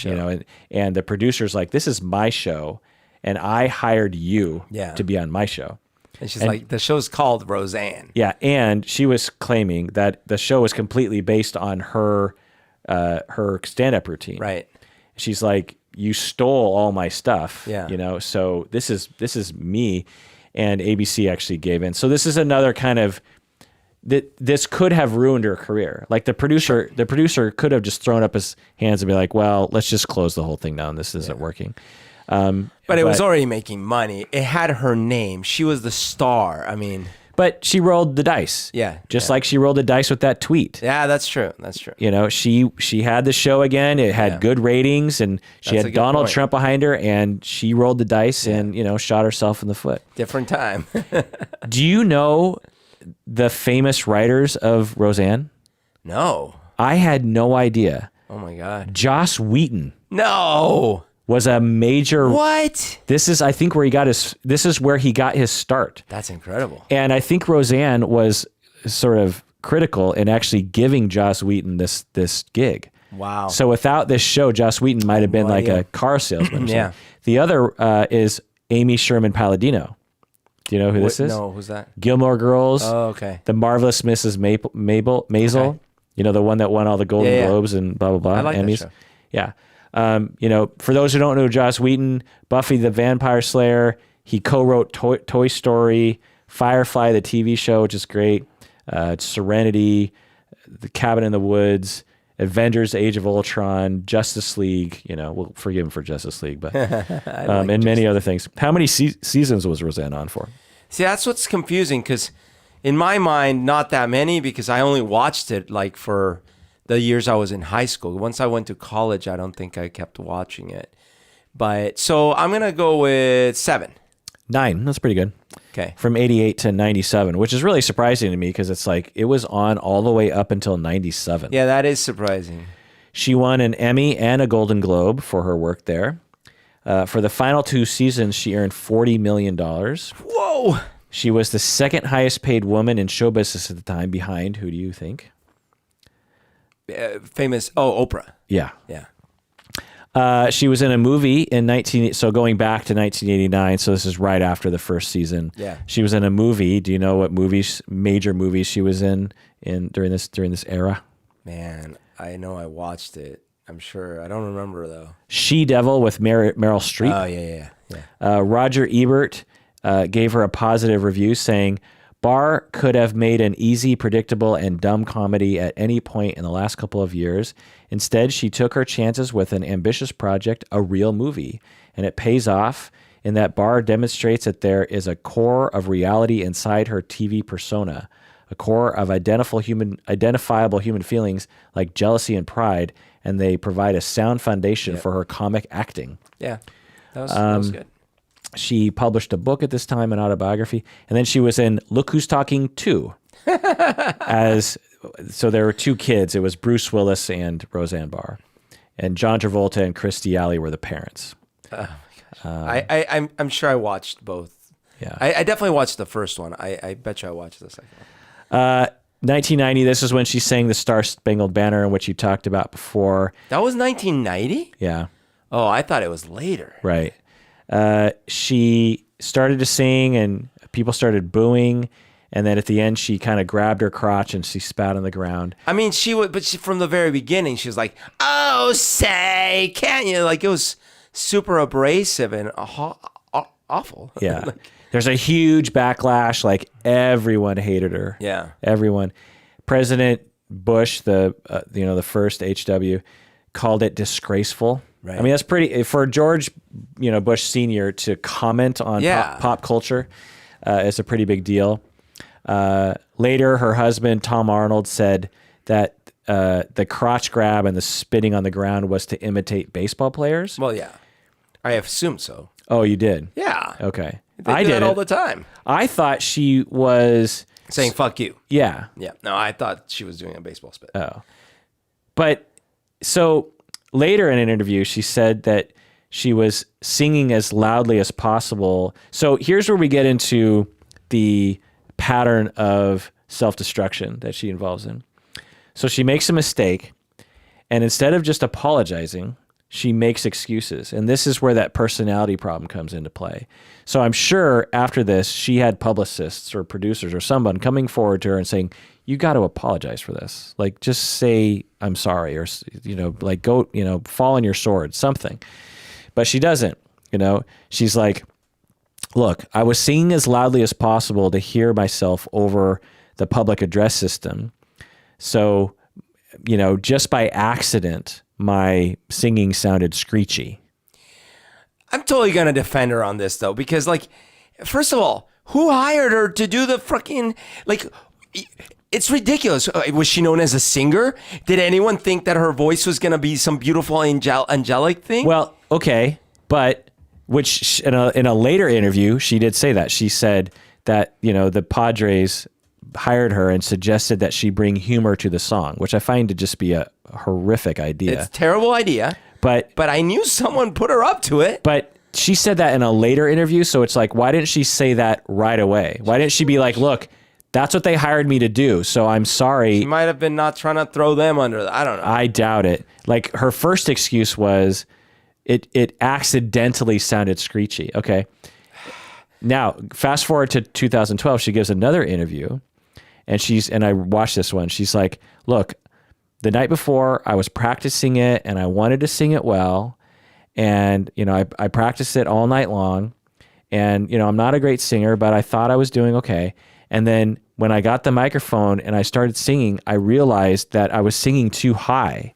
And the producer's like, this is my show, and I hired you to be on my show. And she's like, the show's called Roseanne. Yeah, and she was claiming that the show was completely based on her stand-up routine. Right. She's like, you stole all my stuff. Yeah. So this is me, and ABC actually gave in. So this is another kind of this could have ruined her career. Like the producer could have just thrown up his hands and be like, well, let's just close the whole thing down. This isn't working. But it was already making money. It had her name. She was the star. I mean, but she rolled the dice. Yeah. Just like she rolled the dice with that tweet. Yeah, that's true. That's true. She had the show again. It had good ratings, and she had Donald Trump behind her, and she rolled the dice and, shot herself in the foot. Different time. Do you know the famous writers of Roseanne? No. I had no idea. Oh my God. Joss Whedon. No. Was a major. What? This is, I think, where he got his start. That's incredible. And I think Roseanne was sort of critical in actually giving Joss Whedon this gig. Wow. So without this show, Joss Whedon might have been like a car salesman. Yeah. The other is Amy Sherman Palladino. Do you know who this is? No, who's that? Gilmore Girls. Oh, okay. The Marvelous Mrs. Maisel. Okay. The one that won all the Golden Globes and blah, blah, blah. I like Emmys. that show. Yeah. For those who don't know Joss Whedon, Buffy the Vampire Slayer, he co-wrote Toy Story, Firefly, the TV show, which is great, Serenity, The Cabin in the Woods, Avengers, Age of Ultron, Justice League, we'll forgive him for Justice League, but and many other things. How many seasons was Roseanne on for? See, that's what's confusing, because in my mind, not that many, because I only watched it like for the years I was in high school. Once I went to college, I don't think I kept watching it. But so I'm going to go with 7. 9. That's pretty good. Okay. From 88 to 97, which is really surprising to me because it's like it was on all the way up until 97. Yeah, that is surprising. She won an Emmy and a Golden Globe for her work there. For the final 2 seasons, she earned $40 million. Whoa! She was the second highest paid woman in show business at the time, behind, who do you think? Famous, Oprah. Yeah. Yeah. She was in a movie so going back to 1989, so this is right after the first season. Yeah. She was in a movie. Do you know what major movies she was in during this era? Man, I know I watched it. I'm sure. I don't remember, though. She-Devil with Meryl Streep. Oh, yeah. Roger Ebert gave her a positive review, saying, Barr could have made an easy, predictable, and dumb comedy at any point in the last couple of years. Instead, she took her chances with an ambitious project, a real movie. And it pays off in that Barr demonstrates that there is a core of reality inside her TV persona, a core of identifiable human feelings like jealousy and pride, and they provide a sound foundation for her comic acting. Yeah, that was good. She published a book at this time, an autobiography, and then she was in Look Who's Talking 2. So there were 2 kids. It was Bruce Willis and Roseanne Barr. And John Travolta and Kirstie Alley were the parents. Oh my gosh. I'm sure I watched both. Yeah. I definitely watched the first one. I bet you I watched the second one. 1990, this is when she sang the Star Spangled Banner, in which you talked about before. That was 1990? Yeah. Oh, I thought it was later. Right. She started to sing and people started booing. And then at the end, she kind of grabbed her crotch and she spat on the ground. I mean, from the very beginning, she was like, oh, say, can't you? Like, it was super abrasive and awful. Yeah. There's a huge backlash. Like, everyone hated her. Yeah. Everyone. President Bush, the first HW, called it disgraceful. Right. I mean, that's pretty, for George, Bush Sr. to comment on pop culture, is a pretty big deal. Later, her husband, Tom Arnold, said that the crotch grab and the spitting on the ground was to imitate baseball players? Well, yeah. I assume so. Oh, you did? Yeah. Okay. I did all the time. I thought she was saying "fuck you." Yeah. Yeah. No, I thought she was doing a baseball spit. Oh. But so later in an interview, she said that she was singing as loudly as possible. So here's where we get into the pattern of self-destruction that she involves in. So she makes a mistake, and instead of just apologizing, she makes excuses. And this is where that personality problem comes into play. So I'm sure after this, she had publicists or producers or someone coming forward to her and saying, you got to apologize for this. Like, just say, I'm sorry, or, like, go, fall on your sword, something. But she doesn't, she's like, look, I was singing as loudly as possible to hear myself over the public address system. So, just by accident, my singing sounded screechy. I'm totally going to defend her on this, though, because, like, first of all, who hired her to do the fucking, like, it's ridiculous. Was she known as a singer? Did anyone think that her voice was going to be some beautiful angelic thing? Well, okay, but which in a later interview, she did say that. She said that, the Padres hired her and suggested that she bring humor to the song, which I find to just be a horrific idea. It's a terrible idea. But I knew someone put her up to it. But she said that in a later interview, so it's like, why didn't she say that right away? Why didn't she be like, look, that's what they hired me to do, so I'm sorry. She might have been not trying to throw them under I don't know. I doubt it. Like, her first excuse was it accidentally sounded screechy. Okay. Now, fast forward to 2012, she gives another interview, and I watched this one. She's like, look, the night before I was practicing it and I wanted to sing it well. And, I practiced it all night long, and, I'm not a great singer, but I thought I was doing okay. And then when I got the microphone and I started singing, I realized that I was singing too high,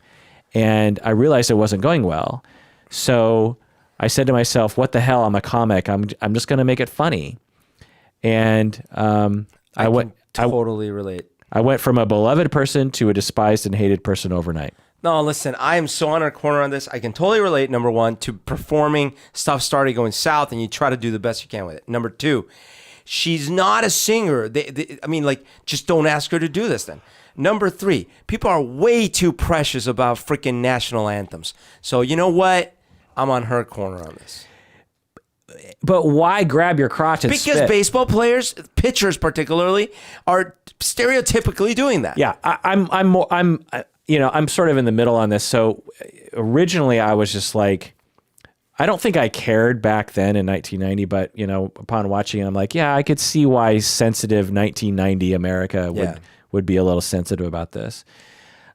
and I realized it wasn't going well. So I said to myself, what the hell? I'm a comic. I'm just going to make it funny. And, I went totally relate. I went from a beloved person to a despised and hated person overnight. No, listen, I am so on her corner on this. I can totally relate, number one, to performing, stuff started going south, and you try to do the best you can with it. Number two, she's not a singer. Just don't ask her to do this then. Number three, people are way too precious about freaking national anthems. So you know what? I'm on her corner on this. But why grab your crotch and spit? Because baseball players, pitchers particularly, are stereotypically doing that. Yeah, I'm sort of in the middle on this. So originally I was just like, I don't think I cared back then in 1990, but upon watching it, I'm like, yeah, I could see why sensitive 1990 America would be a little sensitive about this.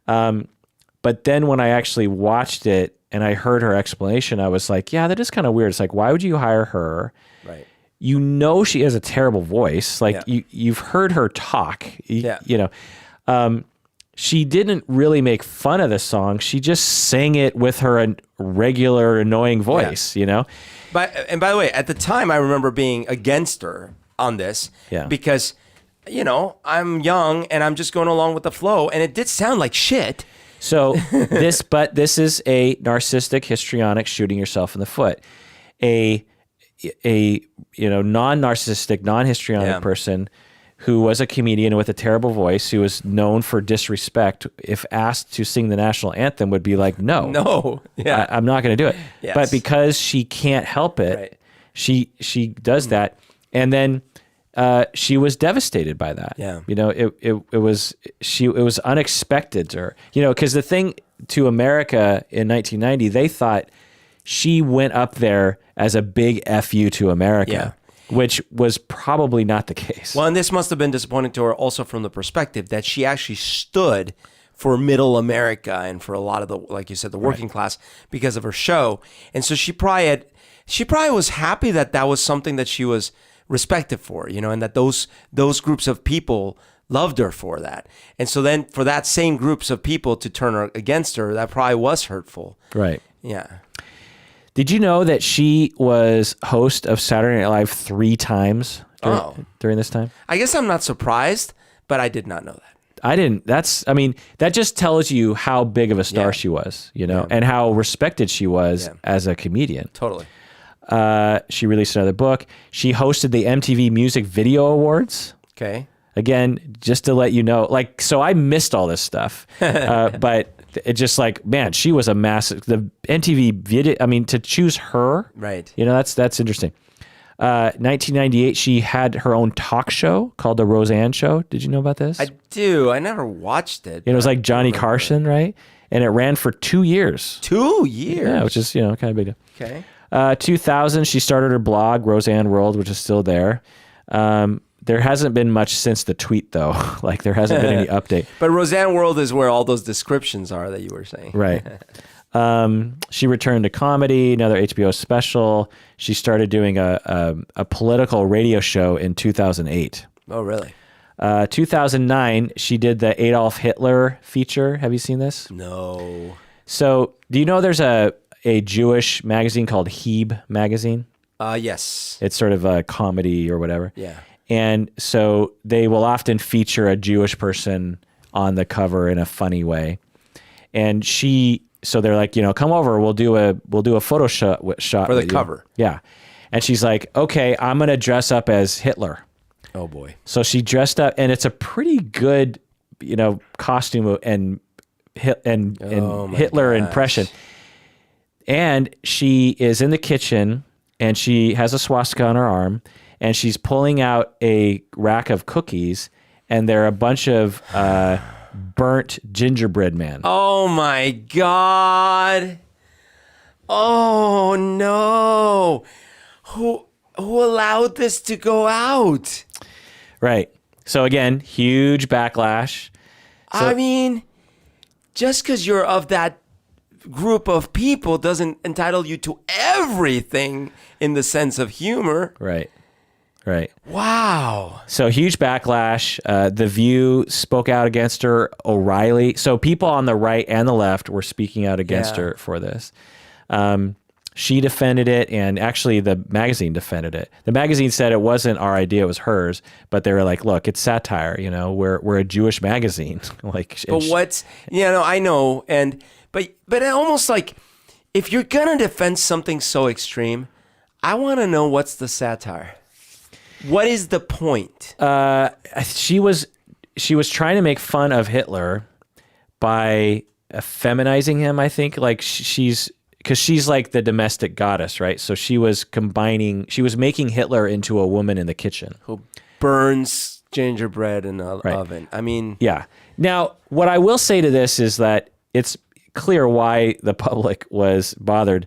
But then when I actually watched it and I heard her explanation, I was like, yeah, that is kind of weird. It's like, why would you hire her? Right. She has a terrible voice. Like you've heard her talk. She didn't really make fun of the song. She just sang it with her regular annoying voice, But and by the way, at the time I remember being against her on this because I'm young and I'm just going along with the flow, and it did sound like shit. So this is a narcissistic histrionic shooting yourself in the foot. A non-narcissistic, non-histrionic person who was a comedian with a terrible voice, who was known for disrespect, if asked to sing the national anthem, would be like, no, I'm not going to do it. Yes. But because she can't help it, she does that, and then she was devastated by that. Yeah, it was unexpected to her. Because the thing to America in 1990, they thought she went up there as a big FU to America. Yeah. Which was probably not the case. Well, and this must have been disappointing to her also from the perspective that she actually stood for middle America and for a lot of the, like you said, the working class because of her show. And so she probably was happy that that was something that she was respected for, and that those groups of people loved her for that. And so then for that same groups of people to turn her against her, that probably was hurtful. Right. Yeah. Did you know that she was host of Saturday Night Live 3 times during this time? I guess I'm not surprised, but I did not know that. I didn't. That just tells you how big of a star she was, and how respected she was as a comedian. Totally. She released another book. She hosted the MTV Music Video Awards. Okay. Again, just to let you know, so I missed all this stuff, but it just man, she was a massive, the MTV video, to choose her, right. That's interesting. 1998, she had her own talk show called The Roseanne Show. Did you know about this? I do. I never watched it. It was like Johnny Carson, right? And it ran for 2 years. 2 years? Yeah, which is, kind of big deal. Okay. 2000, she started her blog, Roseanne World, which is still there. There hasn't been much since the tweet, though. There hasn't been any update. But Roseanne World is where all those descriptions are that you were saying. Right. She returned to comedy, another HBO special. She started doing a political radio show in 2008. Oh, really? 2009, she did the Adolf Hitler feature. Have you seen this? No. So, do you know there's a Jewish magazine called Heb magazine? Yes. It's sort of a comedy or whatever. Yeah. And so they will often feature a Jewish person on the cover in a funny way. And so they're like, come over, we'll do a photo shot for the cover. Yeah. And she's like, okay, I'm going to dress up as Hitler. Oh boy. So she dressed up, and it's a pretty good, costume and Hitler impression. And she is in the kitchen, and she has a swastika on her arm, and she's pulling out a rack of cookies, and they're a bunch of burnt gingerbread man. Oh my God. Oh no. Who allowed this to go out? Right. So again, huge backlash. So, just because you're of that group of people doesn't entitle you to everything in the sense of humor. Right. Wow. So huge backlash. The View spoke out against her. O'Reilly. So people on the right and the left were speaking out against her for this. She defended it, and actually the magazine defended it. The magazine said it wasn't our idea, it was hers, but they were like, look, it's satire, we're a Jewish magazine. But what's, I know, but almost like, if you're gonna defend something so extreme, I want to know what's the satire. What is the point? She was trying to make fun of Hitler by feminizing him, I think. Because she's like the domestic goddess, right? So she was making Hitler into a woman in the kitchen. Who burns gingerbread in an oven. Yeah. Now, what I will say to this is that it's clear why the public was bothered,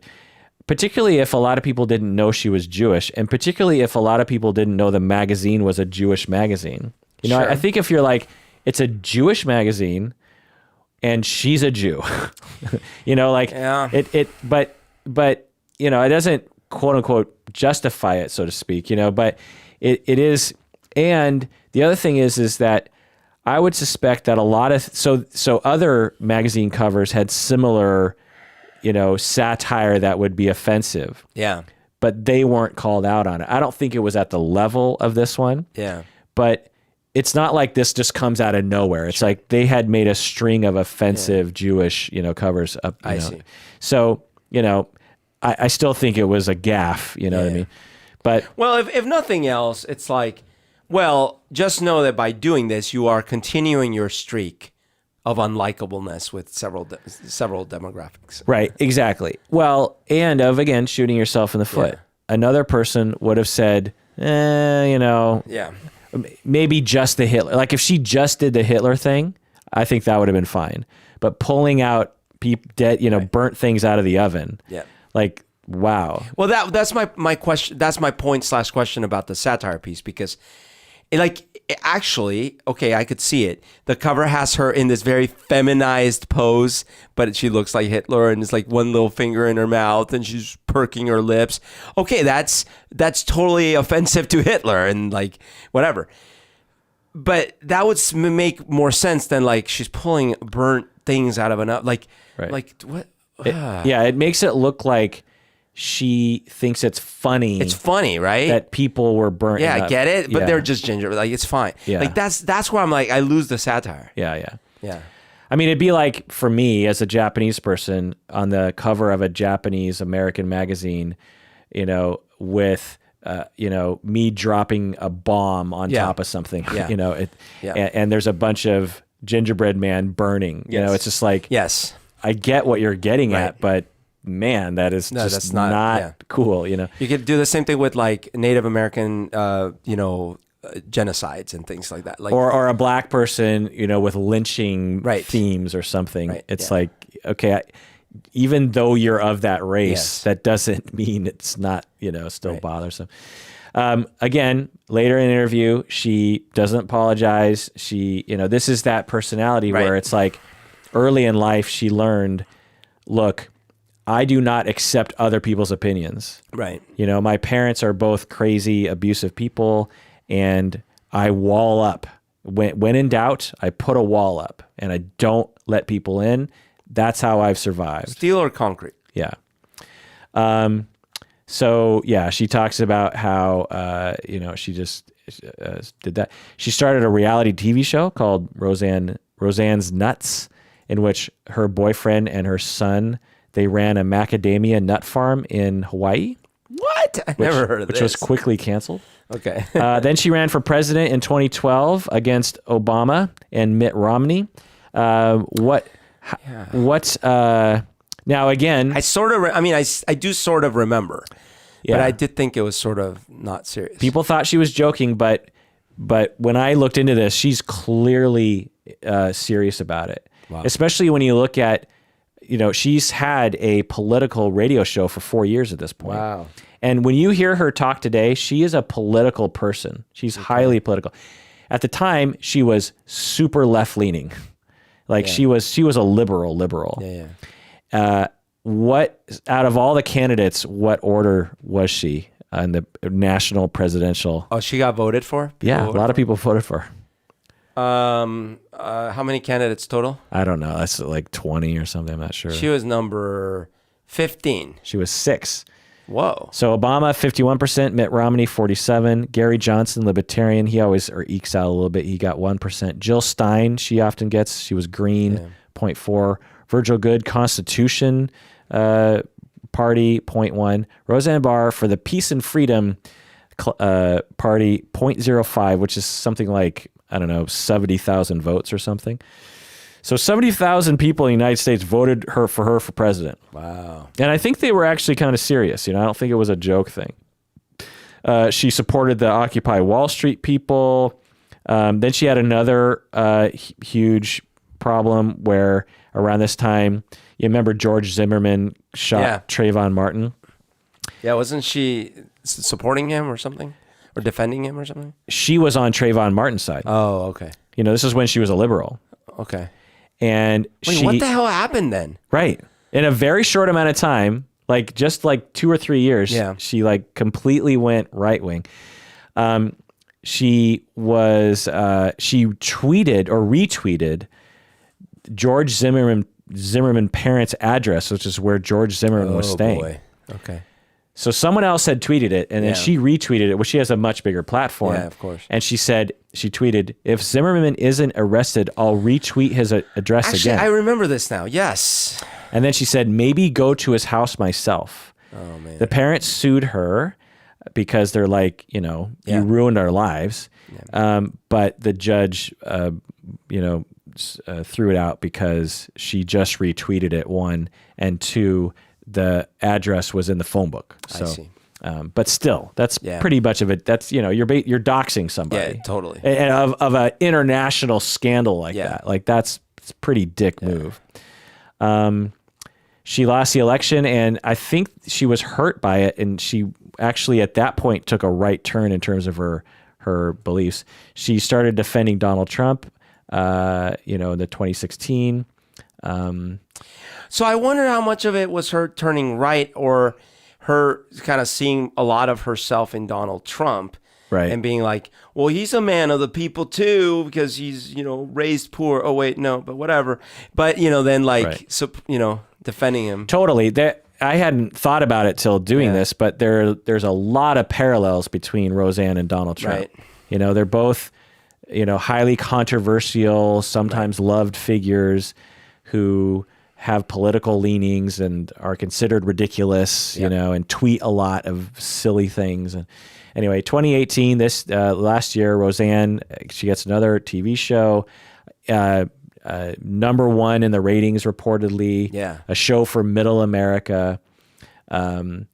particularly if a lot of people didn't know she was Jewish, and particularly if a lot of people didn't know the magazine was a Jewish magazine. Sure. I think if you're like, it's a Jewish magazine, and she's a Jew, but it doesn't quote unquote justify it, so to speak, but it is. And the other thing is that I would suspect that a lot of, so other magazine covers had similar, satire that would be offensive. Yeah. But they weren't called out on it. I don't think it was at the level of this one. Yeah. But it's not like this just comes out of nowhere. It's like they had made a string of offensive Jewish, covers up. I see. So, I still think it was a gaffe, what I mean? But well, if nothing else, it's like, well, just know that by doing this, you are continuing your streak of unlikableness with several demographics. Right, exactly. Well, and of, again, shooting yourself in the foot. Yeah. Another person would have said, Yeah. Maybe just the Hitler. Like if she just did the Hitler thing, I think that would have been fine. But pulling out burnt things out of the oven. Yeah. Like, wow. Well, that's my question. That's my point / question about the satire piece, because actually, okay, I could see it. The cover has her in this very feminized pose, but she looks like Hitler, and it's like one little finger in her mouth, and she's perking her lips. Okay, that's totally offensive to Hitler, and like whatever. But that would make more sense than like she's pulling burnt things out of an oven. Like what? It makes it look like she thinks it's funny. It's funny, right? That people were burnt. Yeah, I get it, but Yeah. they're just ginger. Like, it's fine. Yeah. Like, that's where I'm like, I lose the satire. Yeah. Yeah. I mean, it'd be like for me as a Japanese person on the cover of a Japanese American magazine, with me dropping a bomb on top of something, and there's a bunch of gingerbread man burning. It's just like, yes, I get what you're getting at, but man, that is that's not cool. You could do the same thing with like Native American, genocides and things like that. Like, or a black person, with lynching themes or something. Right. It's like, okay, even though you're of that race, that doesn't mean it's not, still bothersome. Again, later in the interview, she doesn't apologize. She, this is that personality where it's like early in life, she learned, look, I do not accept other people's opinions. Right. My parents are both crazy, abusive people, and I wall up. When in doubt, I put a wall up, and I don't let people in. That's how I've survived. Steel or concrete? Yeah. So yeah, she talks about how she just did that. She started a reality TV show called Roseanne's Nuts, in which her boyfriend and her son, they ran a macadamia nut farm in Hawaii. What? I never heard of this. Which was quickly canceled. Okay. Then she ran for president in 2012 against Obama and Mitt Romney. Now again, I do sort of remember, but I did think it was sort of not serious. People thought she was joking, but when I looked into this, she's clearly serious about it. Wow. Especially when you look at, she's had a political radio show for 4 years at this point. Wow. And when you hear her talk today, she is a political person. She's highly political. At the time, she was super left-leaning. Like she was a liberal. Yeah. What out of all the candidates, what order was she on the national presidential? Oh, she got voted for? A lot of people voted for her. How many candidates total? I don't know. That's like 20 or something. I'm not sure. She was number 15. She was 6. Whoa. So Obama, 51%, Mitt Romney, 47%, Gary Johnson, Libertarian, he always ekes out a little bit. He got 1%. Jill Stein, she often gets, she was green, 0.4. Virgil Good, Constitution Party, 0.1. Roseanne Barr for the Peace and Freedom Party, 0.05, which is something like, 70,000 votes or something. So 70,000 people in the United States voted for her for president. Wow. And I think they were actually kind of serious. I don't think it was a joke thing. She supported the Occupy Wall Street people. Then she had another huge problem where around this time, you remember George Zimmerman shot Trayvon Martin? Yeah, wasn't she supporting him or something? Or defending him or something? She was on Trayvon Martin's side. Oh, okay. This is when she was a liberal. Okay. And what the hell happened then? Right. In a very short amount of time, just 2 or 3 years, she completely went right wing. She tweeted or retweeted George Zimmerman parents' address, which is where George Zimmerman was staying. Boy. Okay. So someone else had tweeted it, and then she retweeted it. Well, she has a much bigger platform. Yeah, of course. And she tweeted, if Zimmerman isn't arrested, I'll retweet his address again. I remember this now. Yes. And then she said, maybe go to his house myself. Oh, man. The parents sued her because they're like, you ruined our lives. Yeah. But the judge, threw it out because she just retweeted it, 1, and 2, the address was in the phone book. So, I see. But still, that's pretty much of it. That's, you're doxing somebody. Yeah, totally. And of an international scandal like that. It's a pretty dick move. She lost the election, and I think she was hurt by it. And she actually, at that point, took a right turn in terms of her beliefs. She started defending Donald Trump, in the 2016. So I wonder how much of it was her turning right or her kind of seeing a lot of herself in Donald Trump. Right. And being like, well, he's a man of the people too, because he's, raised poor. Oh, wait, no, but whatever. But, then defending him. Totally. I hadn't thought about it till doing this, but there's a lot of parallels between Roseanne and Donald Trump. Right. You know, they're both, you know, highly controversial, sometimes loved figures who have political leanings and are considered ridiculous, you know, and tweet a lot of silly things. And anyway, 2018, this last year, Roseanne, she gets another TV show, #1 in the ratings reportedly. Yeah. A show for Middle America. During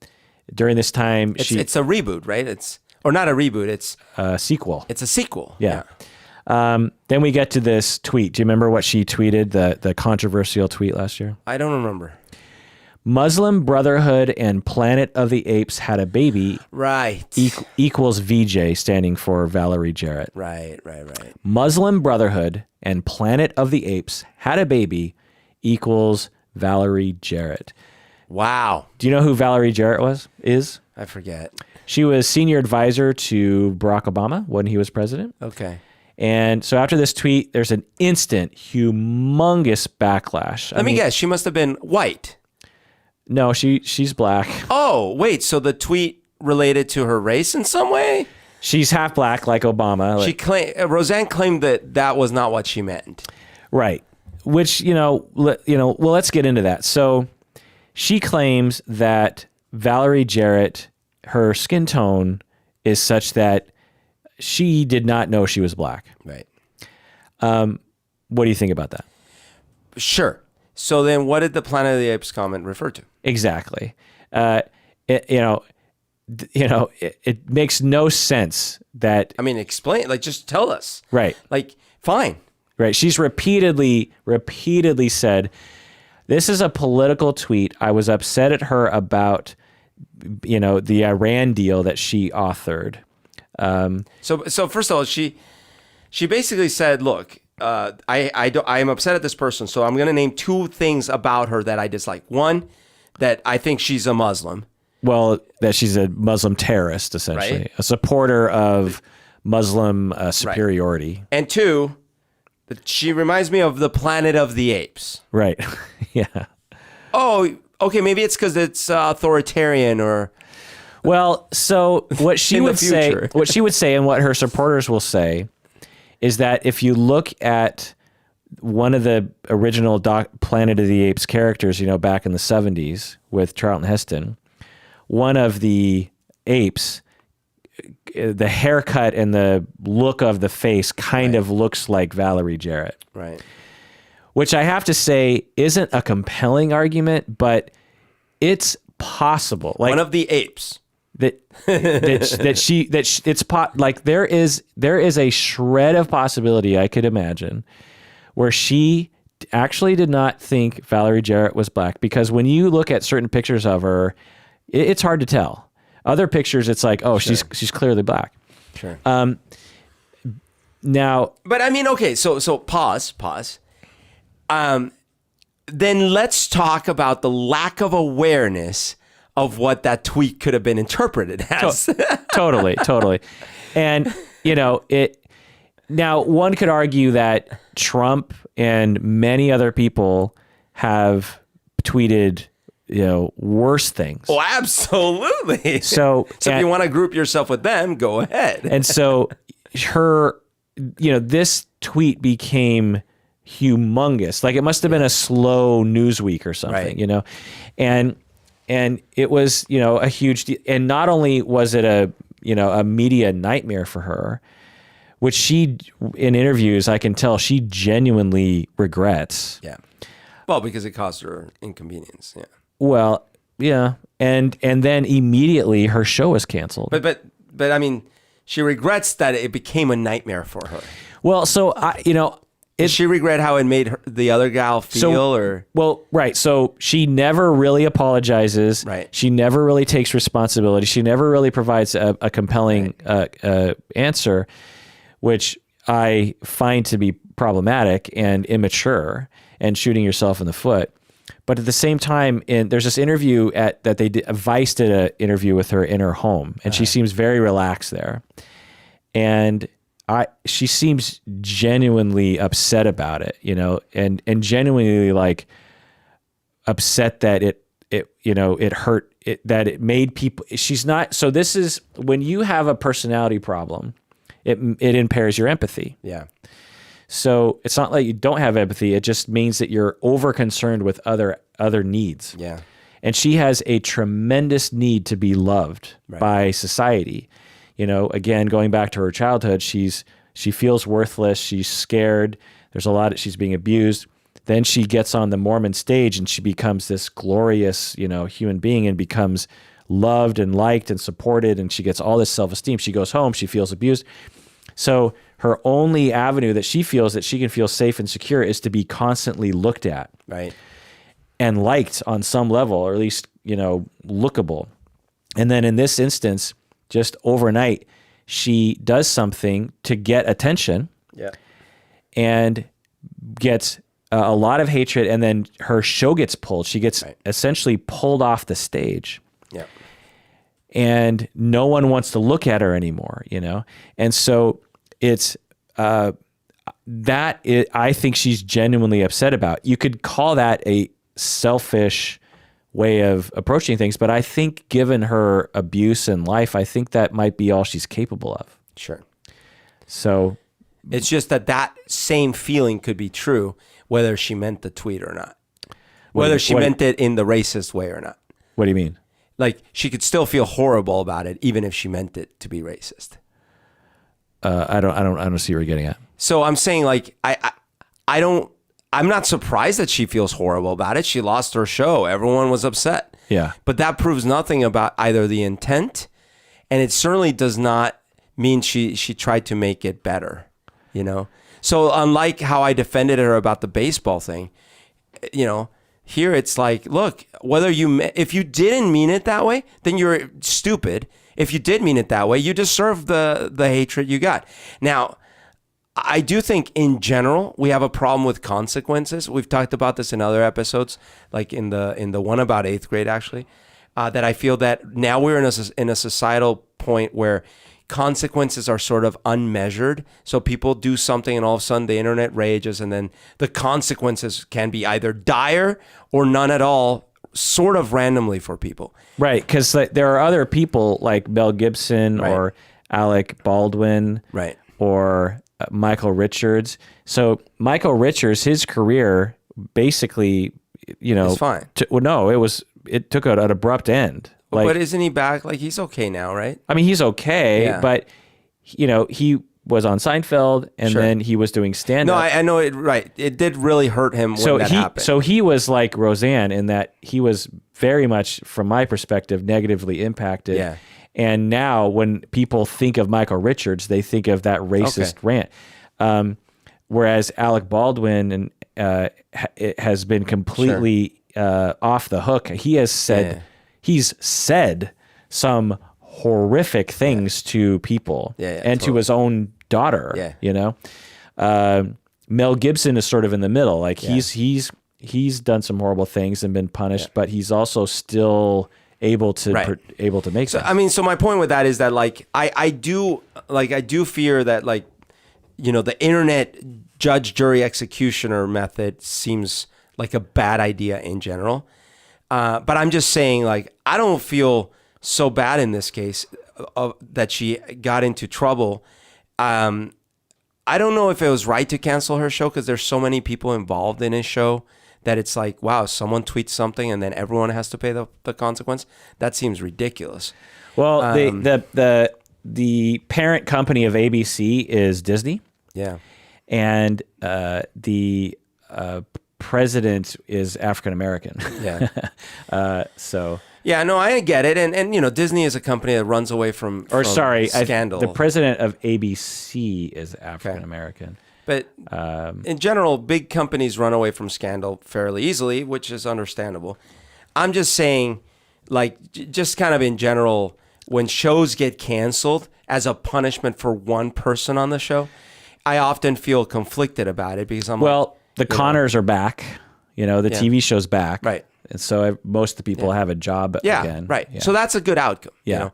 this time, it's a reboot, right? Or not a reboot. It's a sequel. It's a sequel. Yeah. Then we get to this tweet. Do you remember what she tweeted, the controversial tweet last year? I don't remember. Muslim Brotherhood and Planet of the Apes had a baby. Right. Equals VJ, standing for Valerie Jarrett. Right. Muslim Brotherhood and Planet of the Apes had a baby equals Valerie Jarrett. Wow. Do you know who Valerie Jarrett is? I forget. She was senior advisor to Barack Obama when he was president. Okay. And so after this tweet, there's an instant, humongous backlash. Let me guess. She must have been white. No, she's black. Oh, wait. So the tweet related to her race in some way? She's half black, like Obama. Roseanne claimed that was not what she meant. Right. Which, well, let's get into that. So she claims that Valerie Jarrett, her skin tone is such that she did not know she was black. Right. What do you think about that? Sure. So then what did the Planet of the Apes comment refer to? Exactly. It makes no sense that... I mean, explain, just tell us. Right. Fine. Right. She's repeatedly said, this is a political tweet. I was upset at her about, the Iran deal that she authored. So first of all, she basically said, look, I am upset at this person, so I'm going to name 2 things about her that I dislike. One, that I think she's a Muslim. Well, that she's a Muslim terrorist, essentially. Right. A supporter of Muslim superiority. Right. And 2, that she reminds me of the Planet of the Apes. Right. Yeah. Oh, okay, maybe it's because it's authoritarian or... Well, so what she would say, and what her supporters will say, is that if you look at one of the original Planet of the Apes characters, back in the 70s with Charlton Heston, one of the apes, the haircut and the look of the face kind of looks like Valerie Jarrett. Right. Which I have to say isn't a compelling argument, but it's possible. One of the apes. There is a shred of possibility I could imagine where she actually did not think Valerie Jarrett was black, because when you look at certain pictures of her, it's hard to tell. Other pictures, it's like, oh, sure, she's clearly black. Sure. Now, but I mean, okay, so pause. Then let's talk about the lack of awareness of what that tweet could have been interpreted as. Totally. And, now one could argue that Trump and many other people have tweeted, worse things. Oh, absolutely. So if you want to group yourself with them, go ahead. And so her, this tweet became humongous. Like it must have been a slow news week or something, right. And it was, a huge deal. And not only was it a media nightmare for her, which she, in interviews, I can tell she genuinely regrets. Yeah. Well, because it caused her inconvenience. Yeah. Well, yeah. And then immediately her show was canceled. But I mean, she regrets that it became a nightmare for her. Well, so Does she regret how it made the other gal feel, Well, right. So she never really apologizes. Right. She never really takes responsibility. She never really provides a compelling answer, which I find to be problematic and immature and shooting yourself in the foot. But at the same time, there's this interview Vice did an interview with her in her home, and she seems very relaxed there. And she seems genuinely upset about it, and genuinely upset that it hurt that it made people, she's not, so this is, when you have a personality problem, it impairs your empathy. Yeah. So it's not like you don't have empathy. It just means that you're over concerned with other needs. Yeah. And she has a tremendous need to be loved by society. Again, going back to her childhood, she feels worthless. She's scared. She's being abused. Then she gets on the Mormon stage and she becomes this glorious, human being and becomes loved and liked and supported. And she gets all this self-esteem. She goes home, she feels abused. So her only avenue that she feels that she can feel safe and secure is to be constantly looked at. Right. And liked on some level, or at least, lookable. And then in this instance, just overnight, she does something to get attention. Yeah. And gets a lot of hatred, and then her show gets pulled. She gets essentially pulled off the stage. Yeah. And no one wants to look at her anymore, And so it's I think she's genuinely upset about. You could call that a selfish way of approaching things, but I think given her abuse in life, I think that might be all she's capable of. Sure. So it's just that same feeling could be true whether she meant the tweet or not. Whether she meant it in the racist way or not. What do you mean? Like, she could still feel horrible about it even if she meant it to be racist. I don't see what you're getting at. So I'm saying, like, I'm not surprised that she feels horrible about it. She lost her show. Everyone was upset. Yeah. But that proves nothing about either the intent, and it certainly does not mean she tried to make it better, So unlike how I defended her about the baseball thing, here it's like, look, if you didn't mean it that way, then you're stupid. If you did mean it that way, you deserve the hatred you got. Now, I do think in general we have a problem with consequences. We've talked about this in other episodes, like in the one about 8th grade, actually, that I feel that now we're in a societal point where consequences are sort of unmeasured. So people do something and all of a sudden the internet rages, and then the consequences can be either dire or none at all, sort of randomly for people. Right, because there are other people like Mel Gibson or Alec Baldwin or Michael Richards. So Michael Richards, his career basically, it's fine. It took an abrupt end. But isn't he back? Like, he's okay now, right? I mean, he's okay, but he was on Seinfeld, and then he was doing stand-up. No, I know it. Right, it did really hurt him when that happened. So he was like Roseanne in that he was very much, from my perspective, negatively impacted. Yeah. And now, when people think of Michael Richards, they think of that racist rant. Whereas Alec Baldwin it has been completely off the hook. He has said. He's said some horrific things to people and to his own daughter. Mel Gibson is sort of in the middle. Like he's done some horrible things and been punished, but he's also still able to make sense. I mean, so my point with that is that I do fear that the internet judge, jury, executioner method seems like a bad idea in general. But I'm just saying, I don't feel so bad in this case that she got into trouble. I don't know if it was right to cancel her show because there's so many people involved in his show that it's like, wow, someone tweets something and then everyone has to pay the consequence. That seems ridiculous. Well, the parent company of ABC is Disney. Yeah. And the president is African American. Yeah. So. Yeah, no, I get it, and Disney is a company that runs away from scandal. The president of ABC is African American. But in general, big companies run away from scandal fairly easily, which is understandable. I'm just saying, just kind of in general, when shows get canceled as a punishment for one person on the show, I often feel conflicted about it because the Connors are back. The TV show's back. Right. And so most of the people have a job again. Right. Yeah. So that's a good outcome. Yeah.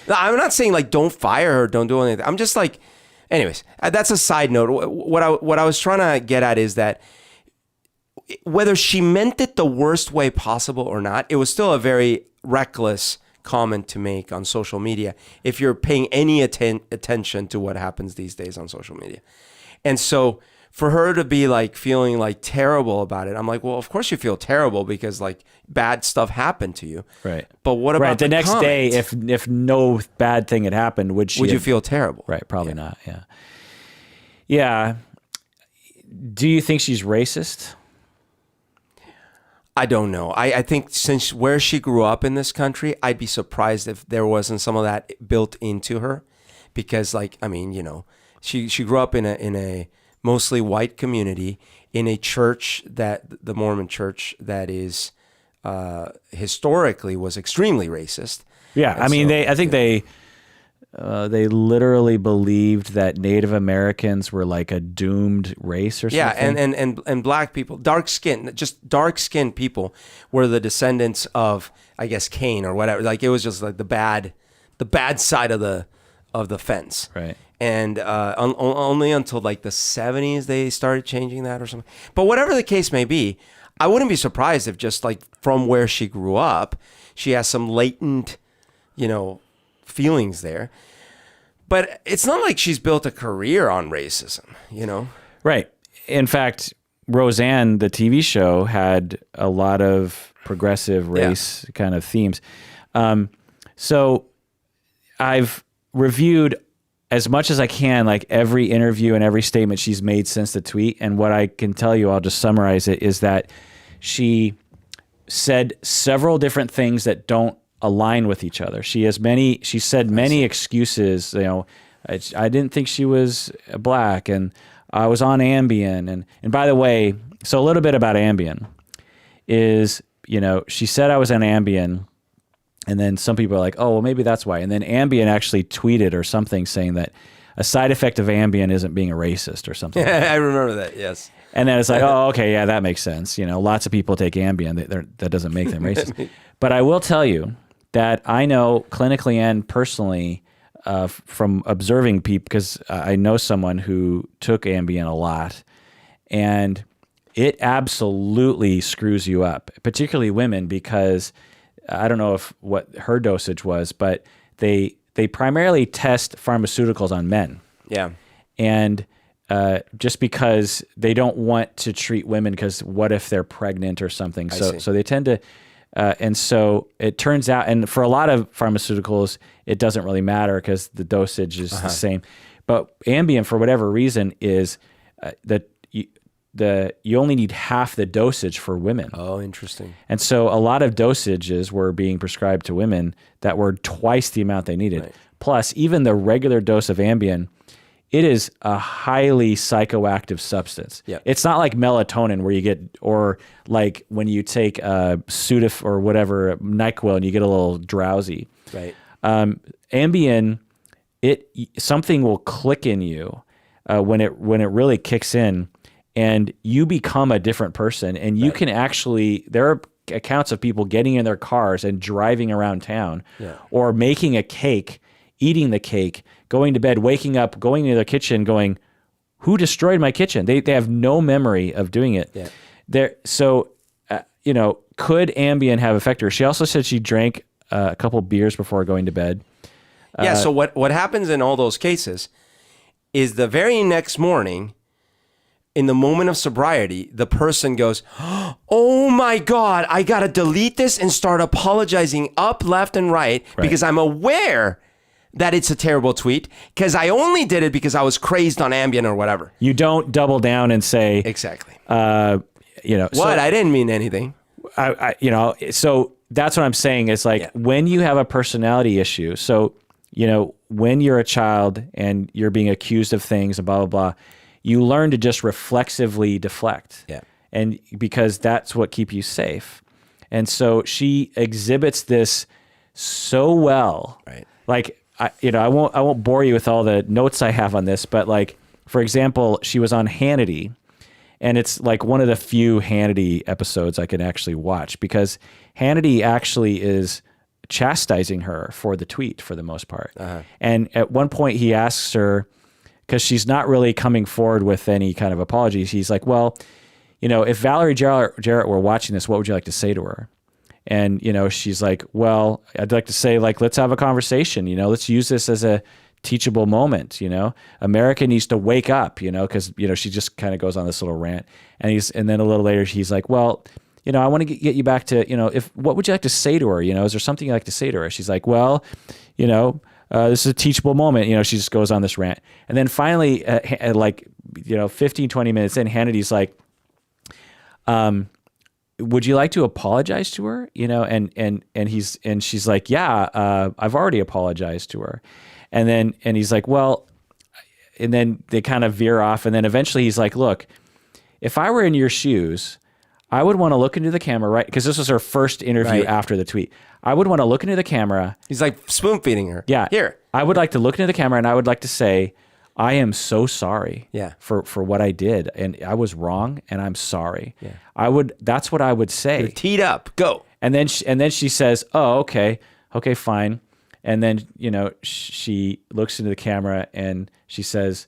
I'm not saying don't fire her, don't do anything. I'm just anyways, that's a side note. What I was trying to get at is that whether she meant it the worst way possible or not, it was still a very reckless comment to make on social media if you're paying any attention to what happens these days on social media. And so for her to be like feeling like terrible about it, I'm like, well, of course you feel terrible because like bad stuff happened to you. Right. But what about the next day, if no bad thing had happened, would you feel terrible? Right. Probably not. Yeah. Yeah. Do you think she's racist? I don't know. I think since where she grew up in this country, I'd be surprised if there wasn't some of that built into her, because like, I mean, you know, she grew up in a mostly white community in a church the Mormon church that is historically was extremely racist. Yeah. And I mean, I think they literally believed that Native Americans were like a doomed race or something. Yeah, and black people, dark skinned people were the descendants of, I guess, Cain or whatever. Like it was just like the bad side of the fence. Right. And only until like the 70s they started changing that or something. But whatever the case may be, I wouldn't be surprised if just like from where she grew up, she has some latent, you know, feelings there. But it's not like she's built a career on racism, you know? Right. In fact, Roseanne, the TV show, had a lot of progressive race kind of themes. So I've reviewed as much as I can, like every interview and every statement she's made since the tweet. And what I can tell you, I'll just summarize it, is that she said several different things that don't align with each other. She said many excuses. You know, I didn't think she was black, and I was on Ambien. And by the way, so a little bit about Ambien is, you know, she said I was on Ambien, and then some people are like, oh, well, maybe that's why. And then Ambien actually tweeted or something saying that a side effect of Ambien isn't being a racist or something. I remember that. Yes. And then it's like, oh, okay, yeah, that makes sense. You know, lots of people take Ambien. That doesn't make them racist. But I will tell you that I know clinically and personally from observing people, because I know someone who took Ambien a lot, and it absolutely screws you up, particularly women, because I don't know what her dosage was, but they primarily test pharmaceuticals on men. Yeah. And just because they don't want to treat women, because what if they're pregnant or something? So they tend to, and so it turns out, and for a lot of pharmaceuticals, it doesn't really matter because the dosage is the same. But Ambien, for whatever reason, is that you only need half the dosage for women. Oh, interesting. And so a lot of dosages were being prescribed to women that were twice the amount they needed. Right. Plus, even the regular dose of Ambien, it is a highly psychoactive substance. Yep. It's not like melatonin where you get, or like when you take Sudaf or whatever, NyQuil, and you get a little drowsy. Right. Ambien, something will click in you when it really kicks in, and you become a different person. And you can actually, there are accounts of people getting in their cars and driving around town, or making a cake, eating the cake, going to bed, waking up, going to their kitchen, going, who destroyed my kitchen? They have no memory of doing it. Yeah. So, you know, could Ambien have affected her? She also said she drank a couple beers before going to bed. Yeah. So what happens in all those cases is the very next morning, in the moment of sobriety, the person goes, oh my God, I got to delete this and start apologizing up, left, and right because I'm aware that it's a terrible tweet because I only did it because I was crazed on Ambien or whatever. You don't double down and say... Exactly. You know... What? I didn't mean anything. You know, so that's what I'm saying. It's like when you have a personality issue, so, you know, when you're a child and you're being accused of things and blah, blah, blah, you learn to just reflexively deflect. Yeah. And because that's what keeps you safe. And so she exhibits this so well. Right. Like, I won't bore you with all the notes I have on this, but like, for example, she was on Hannity, and it's like one of the few Hannity episodes I can actually watch because Hannity actually is chastising her for the tweet for the most part. And at one point he asks her, because she's not really coming forward with any kind of apologies, he's like, well, if Valerie Jarrett were watching this, what would you like to say to her? And, she's like, well, I'd like to say, like, let's have a conversation, let's use this as a teachable moment, America needs to wake up, because, she just kind of goes on this little rant. And then a little later, he's like, well, I want to get you back to, what would you like to say to her? Is there something you'd like to say to her? She's like, well, this is a teachable moment. She just goes on this rant. And then finally, 15, 20 minutes in, Hannity's like, would you like to apologize to her? And she's like, yeah, I've already apologized to her. And he's like, well, and then they kind of veer off. And then eventually he's like, look, if I were in your shoes, I would want to look into the camera, right? Because this was her first interview after the tweet. I would want to look into the camera. He's like spoon feeding her. Yeah. Here. I would like to look into the camera and I would like to say, I am so sorry for what I did. And I was wrong and I'm sorry. Yeah. That's what I would say. You're teed up. Go. And then she says, oh, okay. Okay, fine. And then, she looks into the camera and she says,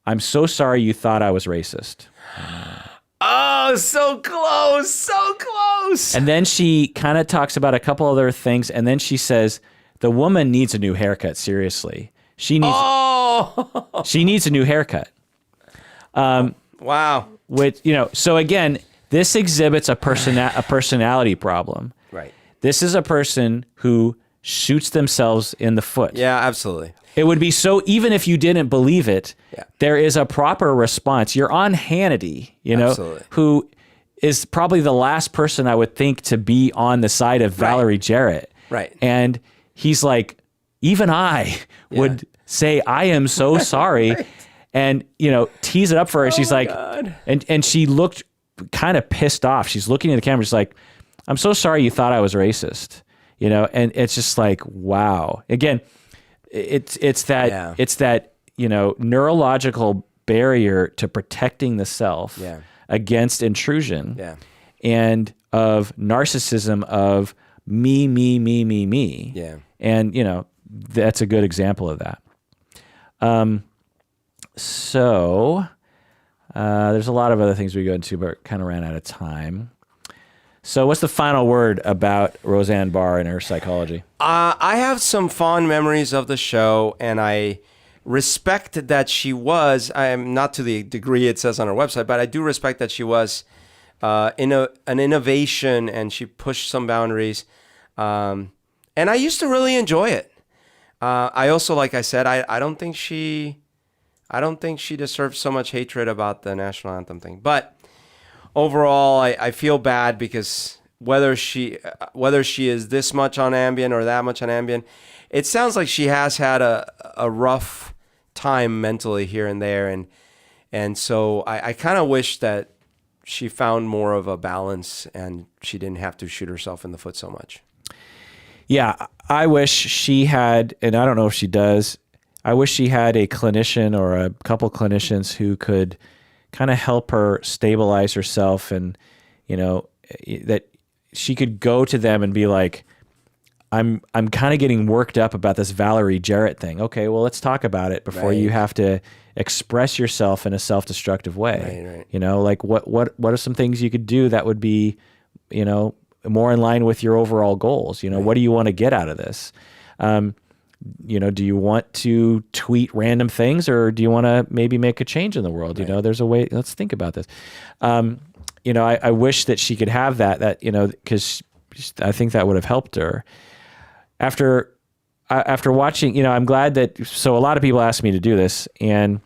I'm so sorry you thought I was racist. Oh, so close, so close. And then she kind of talks about a couple other things. And then she says, the woman needs a new haircut. Seriously. She needs a new haircut. Wow. Which, so again, this exhibits a personality problem. Right. This is a person who shoots themselves in the foot. Yeah, absolutely. It would be so, even if you didn't believe it, there is a proper response. You're on Hannity, Absolutely. Who is probably the last person I would think to be on the side of Valerie Jarrett. Right. And he's like, even I would say, I am so sorry. Right. And, tease it up for her. She's like, and she looked kind of pissed off. She's looking at the camera. She's like, I'm so sorry you thought I was racist, and it's just like, wow. Again, it's that neurological barrier to protecting the self against intrusion and of narcissism of me. Yeah. And, that's a good example of that. So there's a lot of other things we go into, but kind of ran out of time. So what's the final word about Roseanne Barr and her psychology? I have some fond memories of the show, and I respect that she was, I am not to the degree it says on her website, but I do respect that she was an innovation, and she pushed some boundaries. And I used to really enjoy it. I also, like I said, I don't think she deserves so much hatred about the national anthem thing. But overall, I feel bad because whether she is this much on Ambien or that much on Ambien, it sounds like she has had a rough time mentally here and there, and so I kind of wish that she found more of a balance and she didn't have to shoot herself in the foot so much. Yeah, I wish she had, and I don't know if she does, I wish she had a clinician or a couple clinicians who could kind of help her stabilize herself, and, that she could go to them and be like, I'm kind of getting worked up about this Valerie Jarrett thing. Okay, well, let's talk about it before you have to express yourself in a self-destructive way. Right. Like what are some things you could do that would be, more in line with your overall goals? What do you want to get out of this? Do you want to tweet random things, or do you want to maybe make a change in the world? There's a way. Let's think about this. I wish that she could have that, because I think that would have helped her. After watching, I'm glad that, so a lot of people asked me to do this, and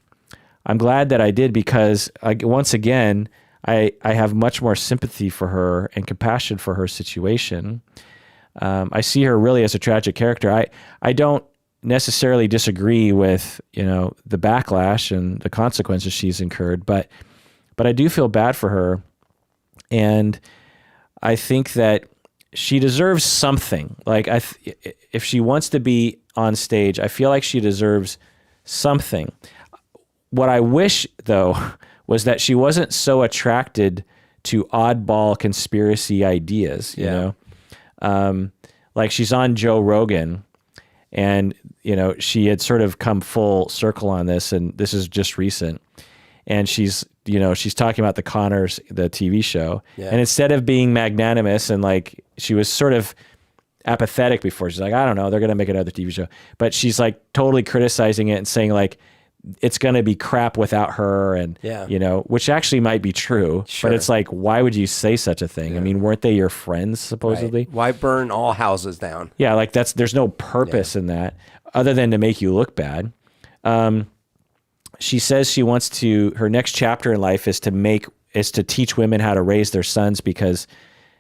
I'm glad that I did, because once again, I have much more sympathy for her and compassion for her situation. I see her really as a tragic character. I don't necessarily disagree with, the backlash and the consequences she's incurred, but I do feel bad for her. And I think that she deserves something. Like, if she wants to be on stage, I feel like she deserves something. What I wish, though, was that she wasn't so attracted to oddball conspiracy ideas, you know? Like, she's on Joe Rogan, and, she had sort of come full circle on this, and this is just recent. and she's talking about the Connors, the TV show. Yeah. And instead of being magnanimous and like, she was sort of apathetic before. She's like, I don't know, they're going to make another TV show. But she's like totally criticizing it and saying like, it's going to be crap without her. And, which actually might be true, but it's like, why would you say such a thing? I mean, weren't they your friends supposedly? Right. Why burn all houses down? Yeah. Like there's no purpose in that other than to make you look bad. She says she wants her next chapter in life is to teach women how to raise their sons, because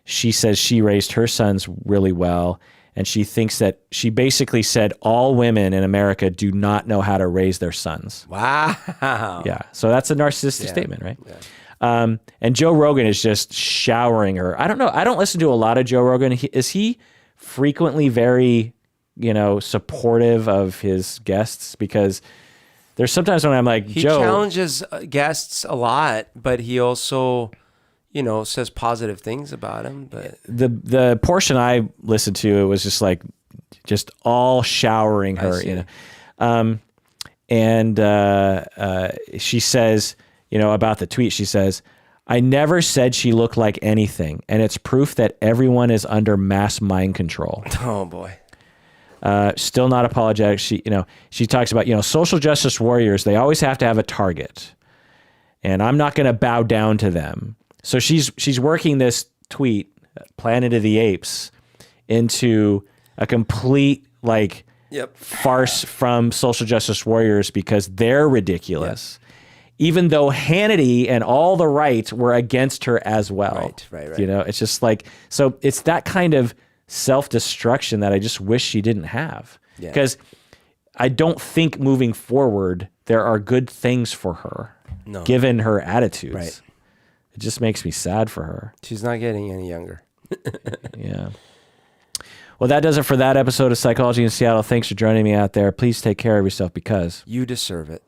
she says she raised her sons really well. And she thinks that she basically said all women in America do not know how to raise their sons. Wow. Yeah. So that's a narcissistic statement, right? Yeah. And Joe Rogan is just showering her. I don't know. I don't listen to a lot of Joe Rogan. Is he frequently very, supportive of his guests? Because there's sometimes when I'm like, he Joe challenges guests a lot, but he also, says positive things about him. But the portion I listened to, it was just all showering her, and she says, about the tweet, she says, I never said she looked like anything, and it's proof that everyone is under mass mind control. Oh boy. Still not apologetic. She talks about, social justice warriors, they always have to have a target, and I'm not going to bow down to them. So she's working this tweet, Planet of the Apes, into a complete farce from social justice warriors because they're ridiculous. Yep. Even though Hannity and all the right were against her as well. Right. It's just like, so it's that kind of self-destruction that I just wish she didn't have. Because I don't think moving forward, there are good things for her, given her attitudes. Right. It just makes me sad for her. She's not getting any younger. Yeah. Well, that does it for that episode of Psychology in Seattle. Thanks for joining me out there. Please take care of yourself because you deserve it.